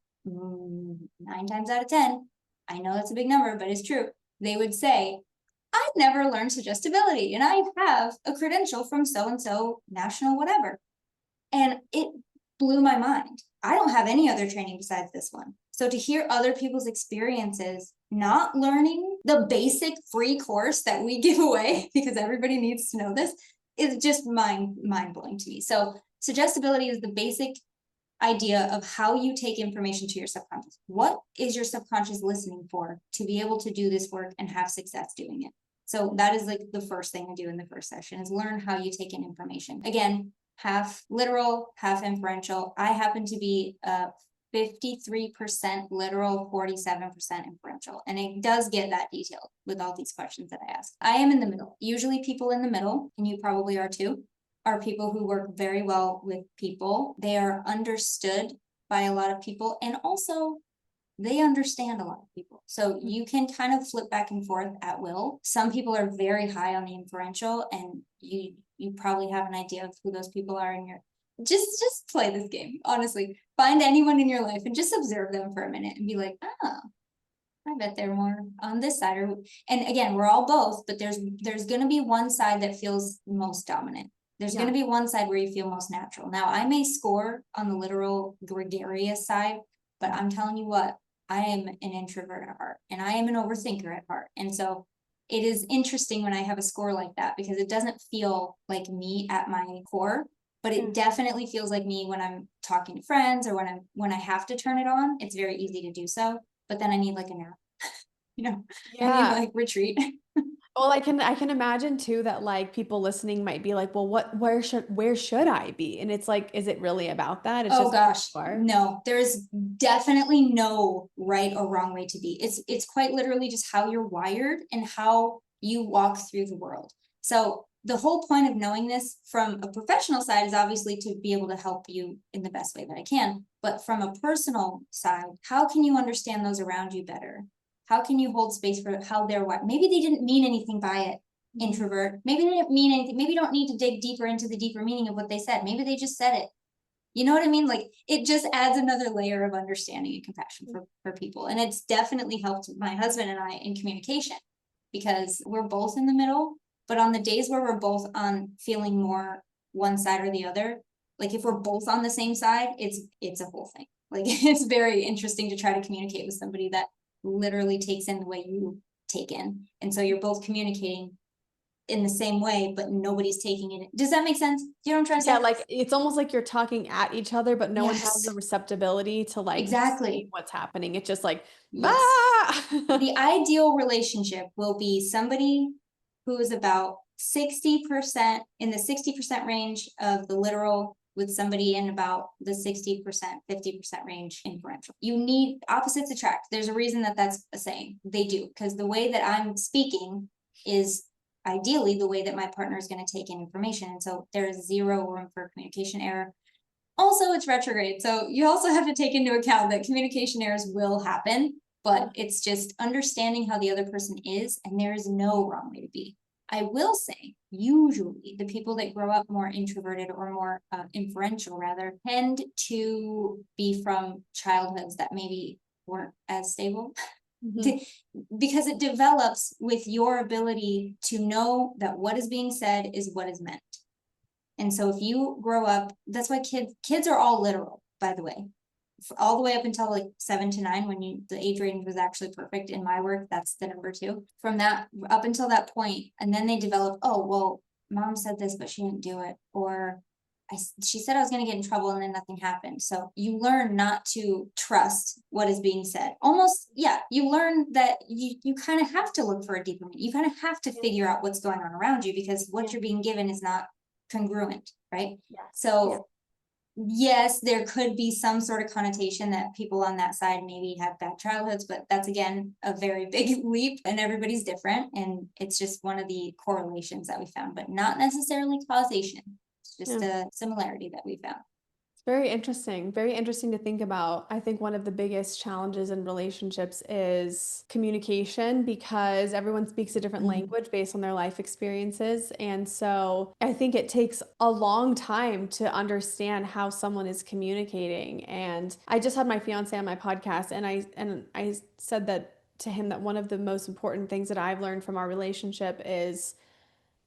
9 times out of 10, I know that's a big number, but it's true. They would say, I've never learned suggestibility and I have a credential from so-and-so national whatever. And it blew my mind. I don't have any other training besides this one. So to hear other people's experiences, not learning the basic free course that we give away, because everybody needs to know this, is just mind-blowing to me. So suggestibility is the basic idea of how you take information to your subconscious. What is your subconscious listening for to be able to do this work and have success doing it? So that is like the first thing I do in the first session is learn how you take in information. Again, half literal, half inferential. I happen to be 53% literal, 47% inferential. And it does get that detailed with all these questions that I ask. I am in the middle. Usually people in the middle, and you probably are too, are people who work very well with people. They are understood by a lot of people, and also they understand a lot of people. So you can kind of flip back and forth at will. Some people are very high on the inferential, and you probably have an idea of who those people are in your just play this game. Honestly, find anyone in your life and just observe them for a minute and be like, oh, I bet they're more on this side. Or, and again, we're all both, but there's gonna be one side that feels most dominant. There's Yeah. gonna be one side where you feel most natural. Now, I may score on the literal gregarious side, but I'm telling you what, I am an introvert at heart, and I am an overthinker at heart. And so it is interesting when I have a score like that, because it doesn't feel like me at my core, but it definitely feels like me when I'm talking to friends, or when I have to turn it on. It's very easy to do so, but then I need like a nap, you know, I need Yeah. like retreat. Well, I can imagine too that like people listening might be like, well, where should I be? And it's like, is it really about that? It's Oh just gosh, who you are. no, there's definitely no right or wrong way to be. It's quite literally just how you're wired and how you walk through the world. So the whole point of knowing this from a professional side is obviously to be able to help you in the best way that I can. But from a personal side, how can you understand those around you better? How can you hold space for how they're wired? Maybe they didn't mean anything by it, introvert. Maybe they didn't mean anything. Maybe you don't need to dig deeper into the deeper meaning of what they said. Maybe they just said it. You know what I mean? Like, it just adds another layer of understanding and compassion for people. And it's definitely helped my husband and I in communication, because we're both in the middle. But on the days where we're both on feeling more one side or the other, like if we're both on the same side, it's a whole thing. Like, it's very interesting to try to communicate with somebody that literally takes in the way you take in. And so you're both communicating in the same way, but nobody's taking it. Does that make sense? Do you know what I'm trying to Yeah, say? like it's almost like you're talking at each other, but no one has Yes, the receptibility to like see exactly. what's happening. It's just like, Yes. ah. The ideal relationship will be somebody who is about 60% in the 60% range of the literal, with somebody in about the 60%, 50% range inferential. You need opposites attract. There's a reason that that's a saying. They do, because the way that I'm speaking is ideally the way that my partner is going to take in information. And so there is zero room for communication error. Also, it's retrograde, so you also have to take into account that communication errors will happen, but it's just understanding how the other person is, and there is no wrong way to be. I will say, usually the people that grow up more introverted or more inferential rather tend to be from childhoods that maybe weren't as stable. Mhm. Because it develops with your ability to know that what is being said is what is meant. And so if you grow up, that's why kids are all literal, by the way. All the way up until like 7 to 9, when the age range was actually perfect in my work, that's the number 2. From that up until that point, and then they develop, oh, well, mom said this, but she didn't do it. Or she said I was going to get in trouble, and then nothing happened. So you learn not to trust what is being said. Almost, yeah, you learn that you kind of have to look for a deeper meaning. You kind of have to figure out what's going on around you, because what you're being given is not congruent, right? Yeah. So yes, there could be some sort of connotation that people on that side maybe have bad childhoods, but that's again a very big leap, and everybody's different, and it's just one of the correlations that we found, but not necessarily causation. It's just Yeah. a similarity that we found. Very interesting to think about. I think one of the biggest challenges in relationships is communication, because everyone speaks a different language based on their life experiences. And so I think it takes a long time to understand how someone is communicating. And I just had my fiance on my podcast, and I said that to him, that one of the most important things that I've learned from our relationship is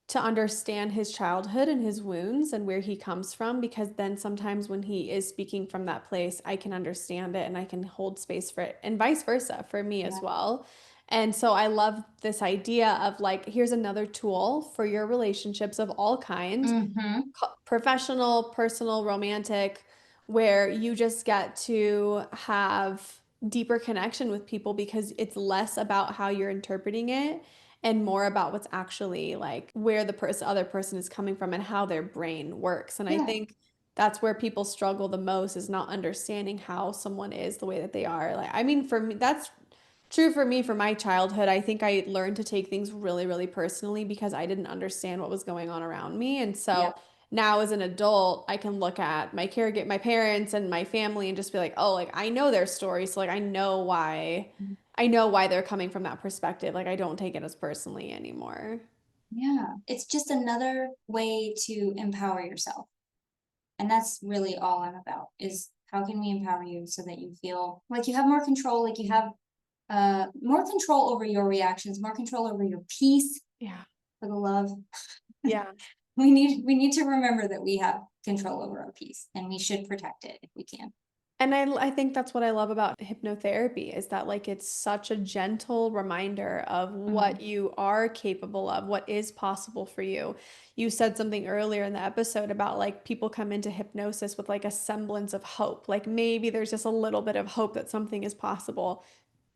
to understand his childhood and his wounds and where he comes from, because then sometimes when he is speaking from that place, I can understand it and I can hold space for it, and vice versa for me as Yeah. well. And so I love this idea of like, here's another tool for your relationships of all kinds, Mm-hmm. professional, personal, romantic, where you just get to have deeper connection with people, because it's less about how you're interpreting it and more about what's actually like where the other person is coming from and how their brain works. And I Yeah. think that's where people struggle the most, is not understanding how someone is the way that they are. Like, I mean, for me, that's true for me, for my childhood. I think I learned to take things really, really personally because I didn't understand what was going on around me. And so Yep. now as an adult, I can look at my parents and my family and just be like, oh, like I know their story. So like I know why they're coming from that perspective. Like I don't take it as personally anymore. Yeah. It's just another way to empower yourself. And that's really all I'm about, is how can we empower you so that you feel like you have more control, like you have more control over your reactions, more control over your peace, Yeah. for the love. Yeah. We need to remember that we have control over our peace and we should protect it if we can. And I think that's what I love about hypnotherapy is that like it's such a gentle reminder of what Mm, you are capable of, what is possible for you. You said something earlier in the episode about like people come into hypnosis with like a semblance of hope. Like maybe there's just a little bit of hope that something is possible.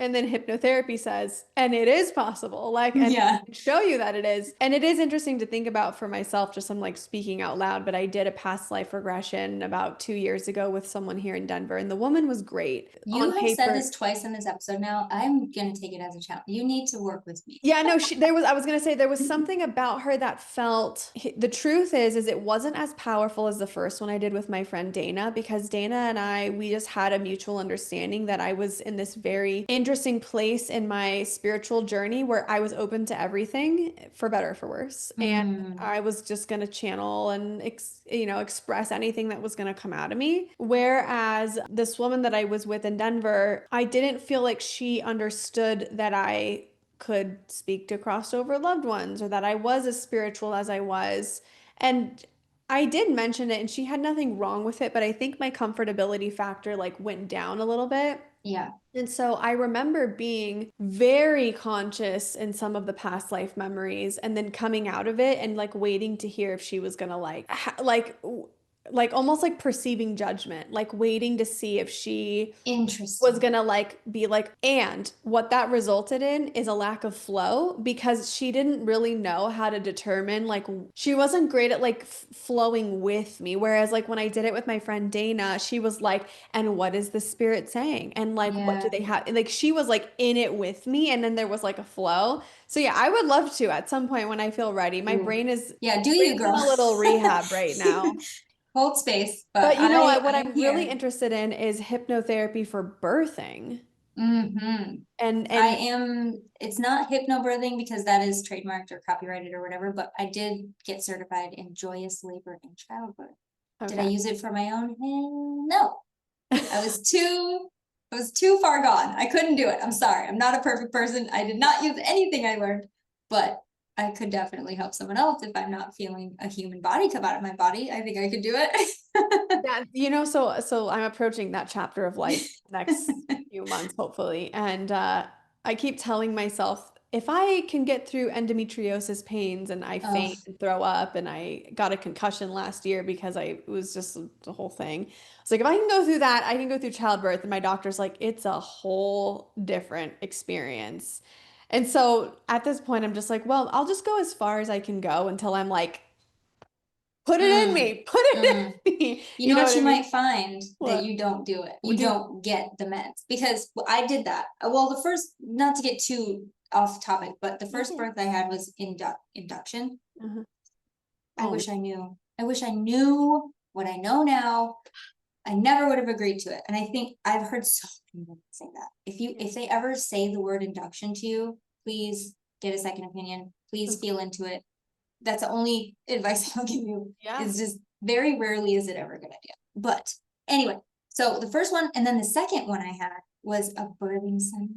And then hypnotherapy says, and it is possible, like, and yeah. show you that it is. And it is interesting to think about for myself, just I'm like speaking out loud, but I did a past life regression about 2 years ago with someone here in Denver, and the woman was great You on have said paper. this twice in this episode now. I'm gonna take it as a challenge. You need to work with me. Yeah, no, I was gonna say there was something about her that felt, the truth is it wasn't as powerful as the first one I did with my friend Dana, because Dana and we just had a mutual understanding that I was in this very interesting place in my spiritual journey where I was open to everything, for better or for worse. And Mm, I was just gonna channel and express anything that was gonna come out of me. Whereas this woman that I was with in Denver, I didn't feel like she understood that I could speak to crossover loved ones or that I was as spiritual as I was. And I did mention it and she had nothing wrong with it, but I think my comfortability factor like went down a little bit. yeah. And so I remember being very conscious in some of the past life memories and then coming out of it and like waiting to hear if she was gonna like almost like perceiving judgment, like waiting to see if she was Interesting. gonna like be like, and what that resulted in is a lack of flow because she didn't really know how to determine, like she wasn't great at like flowing with me, whereas like when I did it with my friend Dana, she was like, and what is the spirit saying, and like what do Yeah. they have, and like she was like in it with me, and then there was like a flow. So yeah, I would love to at some point when I feel ready. My Ooh. brain is Yeah, do you, brain's in girl? a little rehab right now. Hold space, but But you know what? What I'm I'm really here. interested in is hypnotherapy for birthing. Mm-hmm. I And am, it's not hypnobirthing because that is trademarked or copyrighted or whatever, but I did get certified in joyous labor and childbirth. Did I okay. use it for my own? No. I was too I was too far gone. I couldn't do it. I'm sorry. I'm not a perfect person. I did not use anything I learned, but I could definitely help someone else if I'm not feeling a human body come out of my body. I think I could do it. That, so I'm approaching that chapter of life next few months, hopefully. And I keep telling myself, if I can get through endometriosis pains and I Oh, faint and throw up and I got a concussion last year because it was just the whole thing. It's like if I can go through that, I can go through childbirth. And my doctor's like, it's a whole different experience. And so at this point, I'm just like, well, I'll just go as far as I can go until I'm like, put it in mm, me, put it mm. in me. You You know know what what I you mean? might find that What? you don't do it. We You do. don't get the meds because I did that. Well, the first, not to get too off topic, but the first Mhm. birth I had was induction. Uh-huh. I Oh, wish I knew. I wish I knew what I know now. I never would have agreed to it. And I think I've heard so many women say that. yeah. If they ever say the word induction to you, please get a second opinion. Please Okay. feel into it. That's the only advice I'll give you. Yeah. Is just very rarely is it ever a good idea. But anyway, so the first one and then the second one I had was a birthing center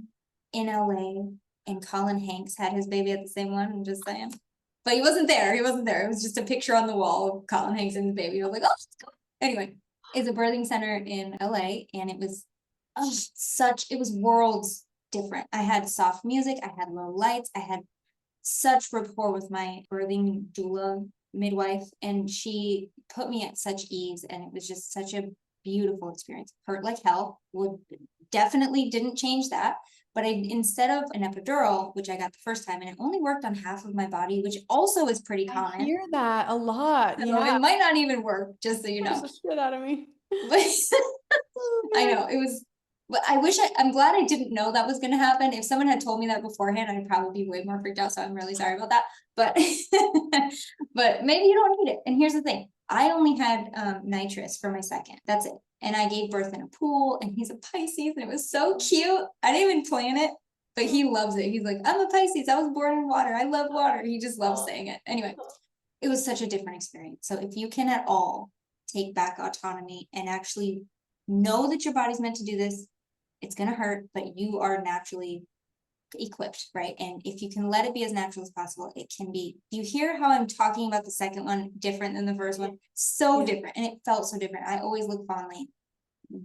in LA. And Colin Hanks had his baby at the same one. I'm just saying. But he wasn't there. He wasn't there. It was just a picture on the wall of Colin Hanks and his baby. I was like, oh, let's go. Anyway, it's a birthing center in LA, and it was it was worlds different. I had soft music, I had low lights, I had such rapport with my birthing doula midwife, and she put me at such ease, and it was just such a beautiful experience. Hurt like hell, would definitely didn't change that, but instead of an epidural, which I got the first time, and it only worked on half of my body, which also is pretty I common. hear that a lot. So Yeah. it might not even work, just so you Scares know. the shit out of me. But Oh I man. know it was, but I'm glad I didn't know that was gonna happen. If someone had told me that beforehand, I'd probably be way more freaked out. So I'm really sorry about that. But but maybe you don't need it. And here's the thing. I only had nitrous for my second. That's it. And I gave birth in a pool, and he's a Pisces, and it was so cute. I didn't even plan it, but he loves it. He's like, I'm a Pisces. I was born in water. I love water. He just loves saying it. Anyway, it was such a different experience. So if you can at all take back autonomy and actually know that your body's meant to do this, it's going to hurt, but you are naturally equipped, right? And if you can let it be as natural as possible, it can be. Do you hear how I'm talking about the second one different than the first one? So different. And it felt so different. I always look fondly,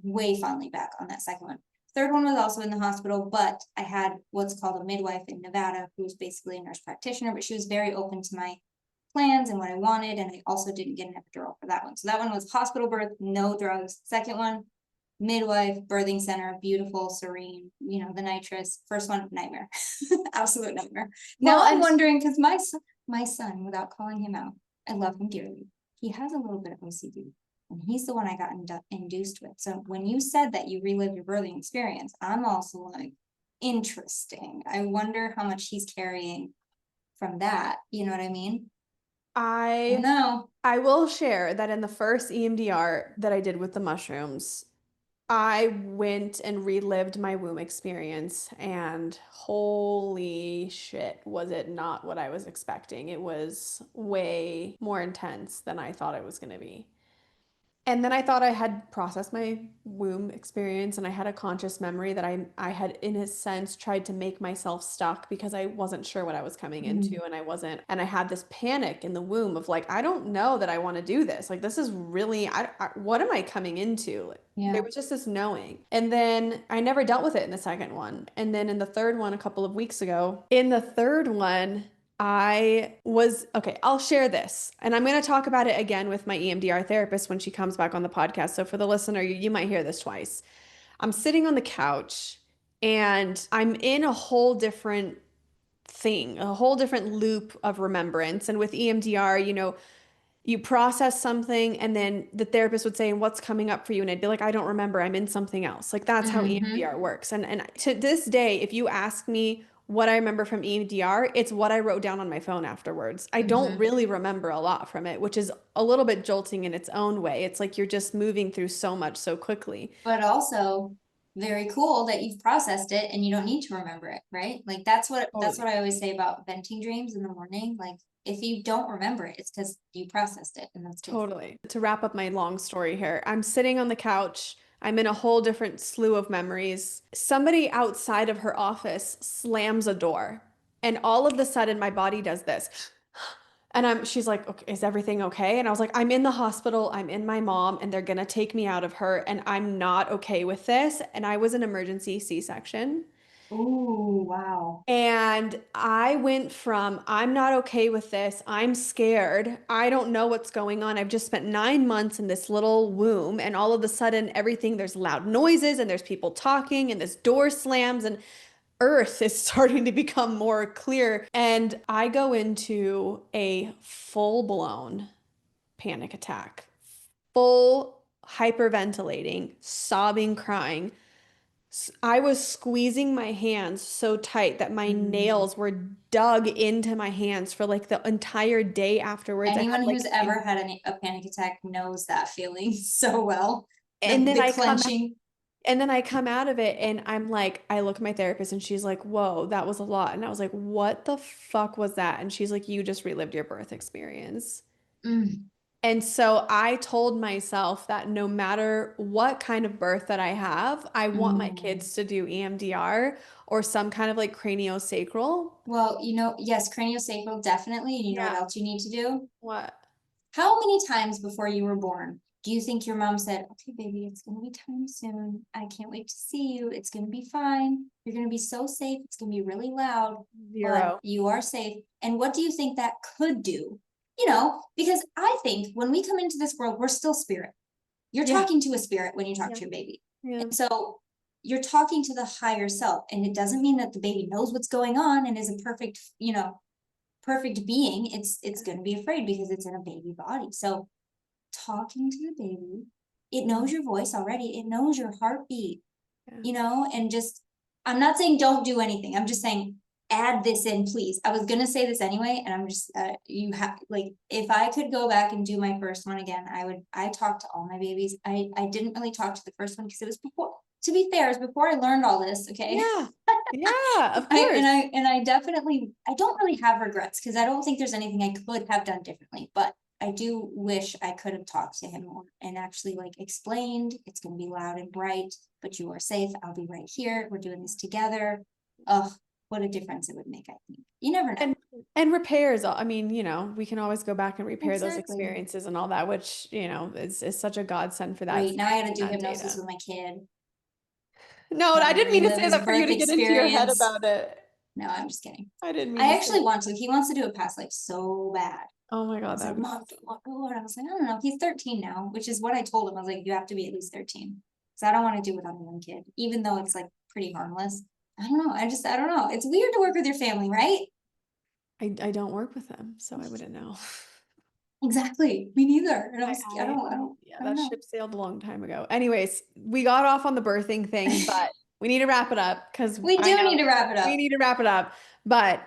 way fondly back on that second one. Third one was also in the hospital, but I had what's called a midwife in Nevada, who's basically a nurse practitioner, but she was very open to my plans and what I wanted. And I also didn't get an epidural for that one. So that one was hospital birth, no drugs. Second one, midwife, birthing center, beautiful, serene, you know, the nitrous. First one, nightmare, absolute nightmare. Well, Now I'm and wondering, because my son, without calling him out, I love him dearly. He has a little bit of OCD, and he's the one I got induced with. So when you said that you relived your birthing experience, I'm also like, interesting. I wonder how much he's carrying from that. You know what I mean? I No. I will share that in the first EMDR that I did with the mushrooms, I went and relived my womb experience, and holy shit, was it not what I was expecting. It was way more intense than I thought it was going to be. And then I thought I had processed my womb experience, and I had a conscious memory that I had in a sense tried to make myself stuck because I wasn't sure what I was coming Mm, into, and I had this panic in the womb of like I don't know that I want to do this. Like this is really what am I coming into? Like, there yeah. was just this knowing. And then I never dealt with it in the second one. And then in the third one a couple of weeks ago, in the third one I was okay. I'll share this, and I'm going to talk about it again with my EMDR therapist when she comes back on the podcast. So, for the listener, you might hear this twice. I'm sitting on the couch and I'm in a whole different thing, a whole different loop of remembrance. And with EMDR, you process something and then the therapist would say, and what's coming up for you? And I'd be like, I don't remember. I'm in something else. Like that's how Mm-hmm. EMDR works. And to this day, if you ask me what I remember from EMDR, it's what I wrote down on my phone afterwards. I don't Mm-hmm. really remember a lot from it, which is a little bit jolting in its own way. It's like you're just moving through so much so quickly. But also very cool that you've processed it and you don't need to remember it, right? Like that's what Totally. I always say about venting dreams in the morning. Like if you don't remember it, it's because you processed it, and that's cool. Totally. To wrap up my long story here, I'm sitting on the couch. I'm in a whole different slew of memories. Somebody outside of her office slams a door, and all of a sudden my body does this. And she's like, okay, is everything okay? And I was like, I'm in the hospital. I'm in my mom, and they're gonna take me out of her, and I'm not okay with this. And I was an emergency C-section. Oh, wow. And I went from, I'm not okay with this. I'm scared. I don't know what's going on. I've just spent 9 months in this little womb, and all of a sudden, everything, there's loud noises, and there's people talking, and this door slams, and Earth is starting to become more clear. And I go into a full-blown panic attack, full hyperventilating, sobbing, crying. I was squeezing my hands so tight that my Mm. nails were dug into my hands for like the entire day afterwards. I had Anyone like who's ever had a panic attack knows that feeling so well. and then The I come clenching. and then I come out of it and I'm like, I look at my therapist and she's like, whoa, that was a lot. And I was like, what the fuck was that? And she's like, you just relived your birth experience. Mm. And so I told myself that no matter what kind of birth that I have, I want my Mm. kids to do EMDR or some kind of like craniosacral. Well, yes, craniosacral definitely. And you know what Yeah. else you need to do? What? How many times before you were born do you think your mom said, okay, baby, it's going to be time soon. I can't wait to see you. It's going to be fine. You're going to be so safe. It's going to be really loud, but Zero. you are safe. And what do you think that could do? Because I think when we come into this world, we're still spirit. You're Yeah. talking to a spirit when you talk Yeah. to your baby. Yeah. And so you're talking to the higher self, and it doesn't mean that the baby knows what's going on and is a perfect, perfect being. It's going to be afraid because it's in a baby body. So talking to the baby, it knows your voice already, it knows your heartbeat, and just, I'm not saying don't do anything, I'm just saying add this in, please. I was gonna say this anyway, and I'm just, you have, like, if I could go back and do my first one again, I talked to all my babies. I didn't really talk to the first one because it was before, to be fair, it was before I learned all this, okay? Yeah. Yeah, of course. I definitely, I don't really have regrets because I don't think there's anything I could have done differently, but I do wish I could have talked to him more and actually like explained, it's gonna be loud and bright, but you are safe. I'll be right here. We're doing this together. Oh, what a difference it would make, I think. You never know. And repairs, I mean, we can always go back and repair those Exactly. experiences and all that, which, is such a godsend for that, Wait, now I gotta saving do that hypnosis data. with my kid. No, I Have him didn't mean to relive say his that for you birth to get into your head experience. about it. No, I'm just kidding. I didn't mean I to say actually that. want to. He wants to do a past life so bad. Oh my God, He's that like, would be Mom, awesome. what? I was like, I don't know. He's 13 now, which is what I told him. I was like, you have to be at least 13. Because I don't want to do it on a young kid, even though it's like pretty harmless. I don't know. I don't know. It's weird to work with your family, right? I don't work with them, so I wouldn't know. Exactly. Me neither. And Yeah, I don't that know. ship sailed a long time ago. Anyways, we got off on the birthing thing, but we need to wrap it up because We I do know need to wrap it we up. need to wrap it up. But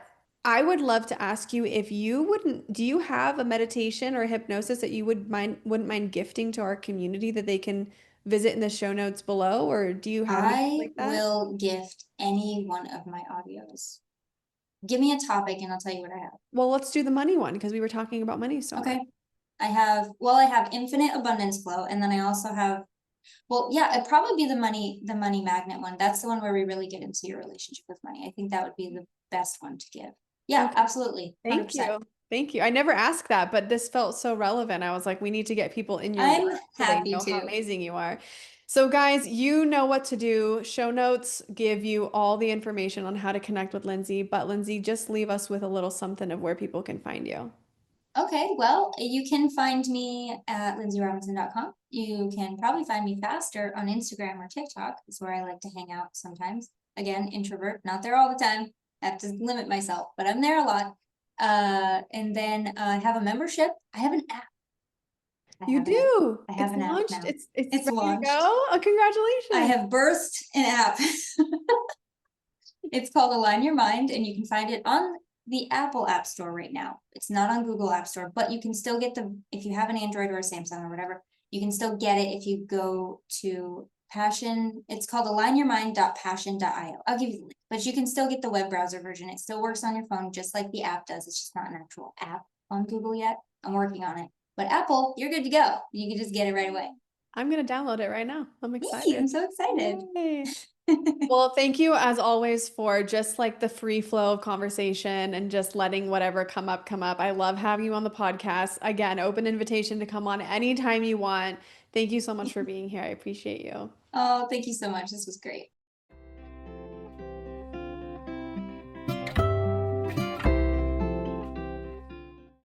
I would love to ask you if you wouldn't, do you have a meditation or hypnosis that you wouldn't mind gifting to our community that they can visit in the show notes below, or do you have anything I like that? will gift any one of my audios. Give me a topic and I'll tell you what I have. Well, let's do the money one because we were talking about money so much. Okay. I have infinite abundance flow, and then I also have, well, yeah, it'd probably be the money magnet one. That's the one where we really get into your relationship with money. I think that would be the best one to give. Yeah, Okay. absolutely. Thank 100%. you. Thank you. I never asked that, but this felt so relevant. I was like, we need to get people in your I'm work so they happy know how to. amazing you are. So, guys, you know what to do. Show notes give you all the information on how to connect with Lynnsey, but Lynnsey, just leave us with a little something of where people can find you. Okay, well, you can find me at lynnsey.robinson.com. You can probably find me faster on Instagram or TikTok. It's where I like to hang out sometimes. Again, introvert, not there all the time. I have to limit myself, but I'm there a lot. And then I have a membership. I have an app. I You have an app. do. I have It's an app launched. now. It's It's ready to go. launched. Oh, I congratulations. have birthed an app. It's called Align Your Mind, and you can find it on the Apple App Store right now. It's not on Google App Store, but you can still get if you have an Android or a Samsung or whatever, you can still get it if you go to Passion. It's called alignyourmind.passion.io. I'll give you the link, but you can still get the web browser version. It still works on your phone just like the app does. It's just not an actual app on Google yet. I'm working on it. But Apple, you're good to go. You can just get it right away. I'm going to download it right now. I'm Yee, excited. I'm so excited. Yay. Well, thank you as always for just like the free flow of conversation and just letting whatever come up, come up. I love having you on the podcast. Again, open invitation to come on anytime you want. Thank you so much for being here. I appreciate you. Oh, thank you so much. This was great.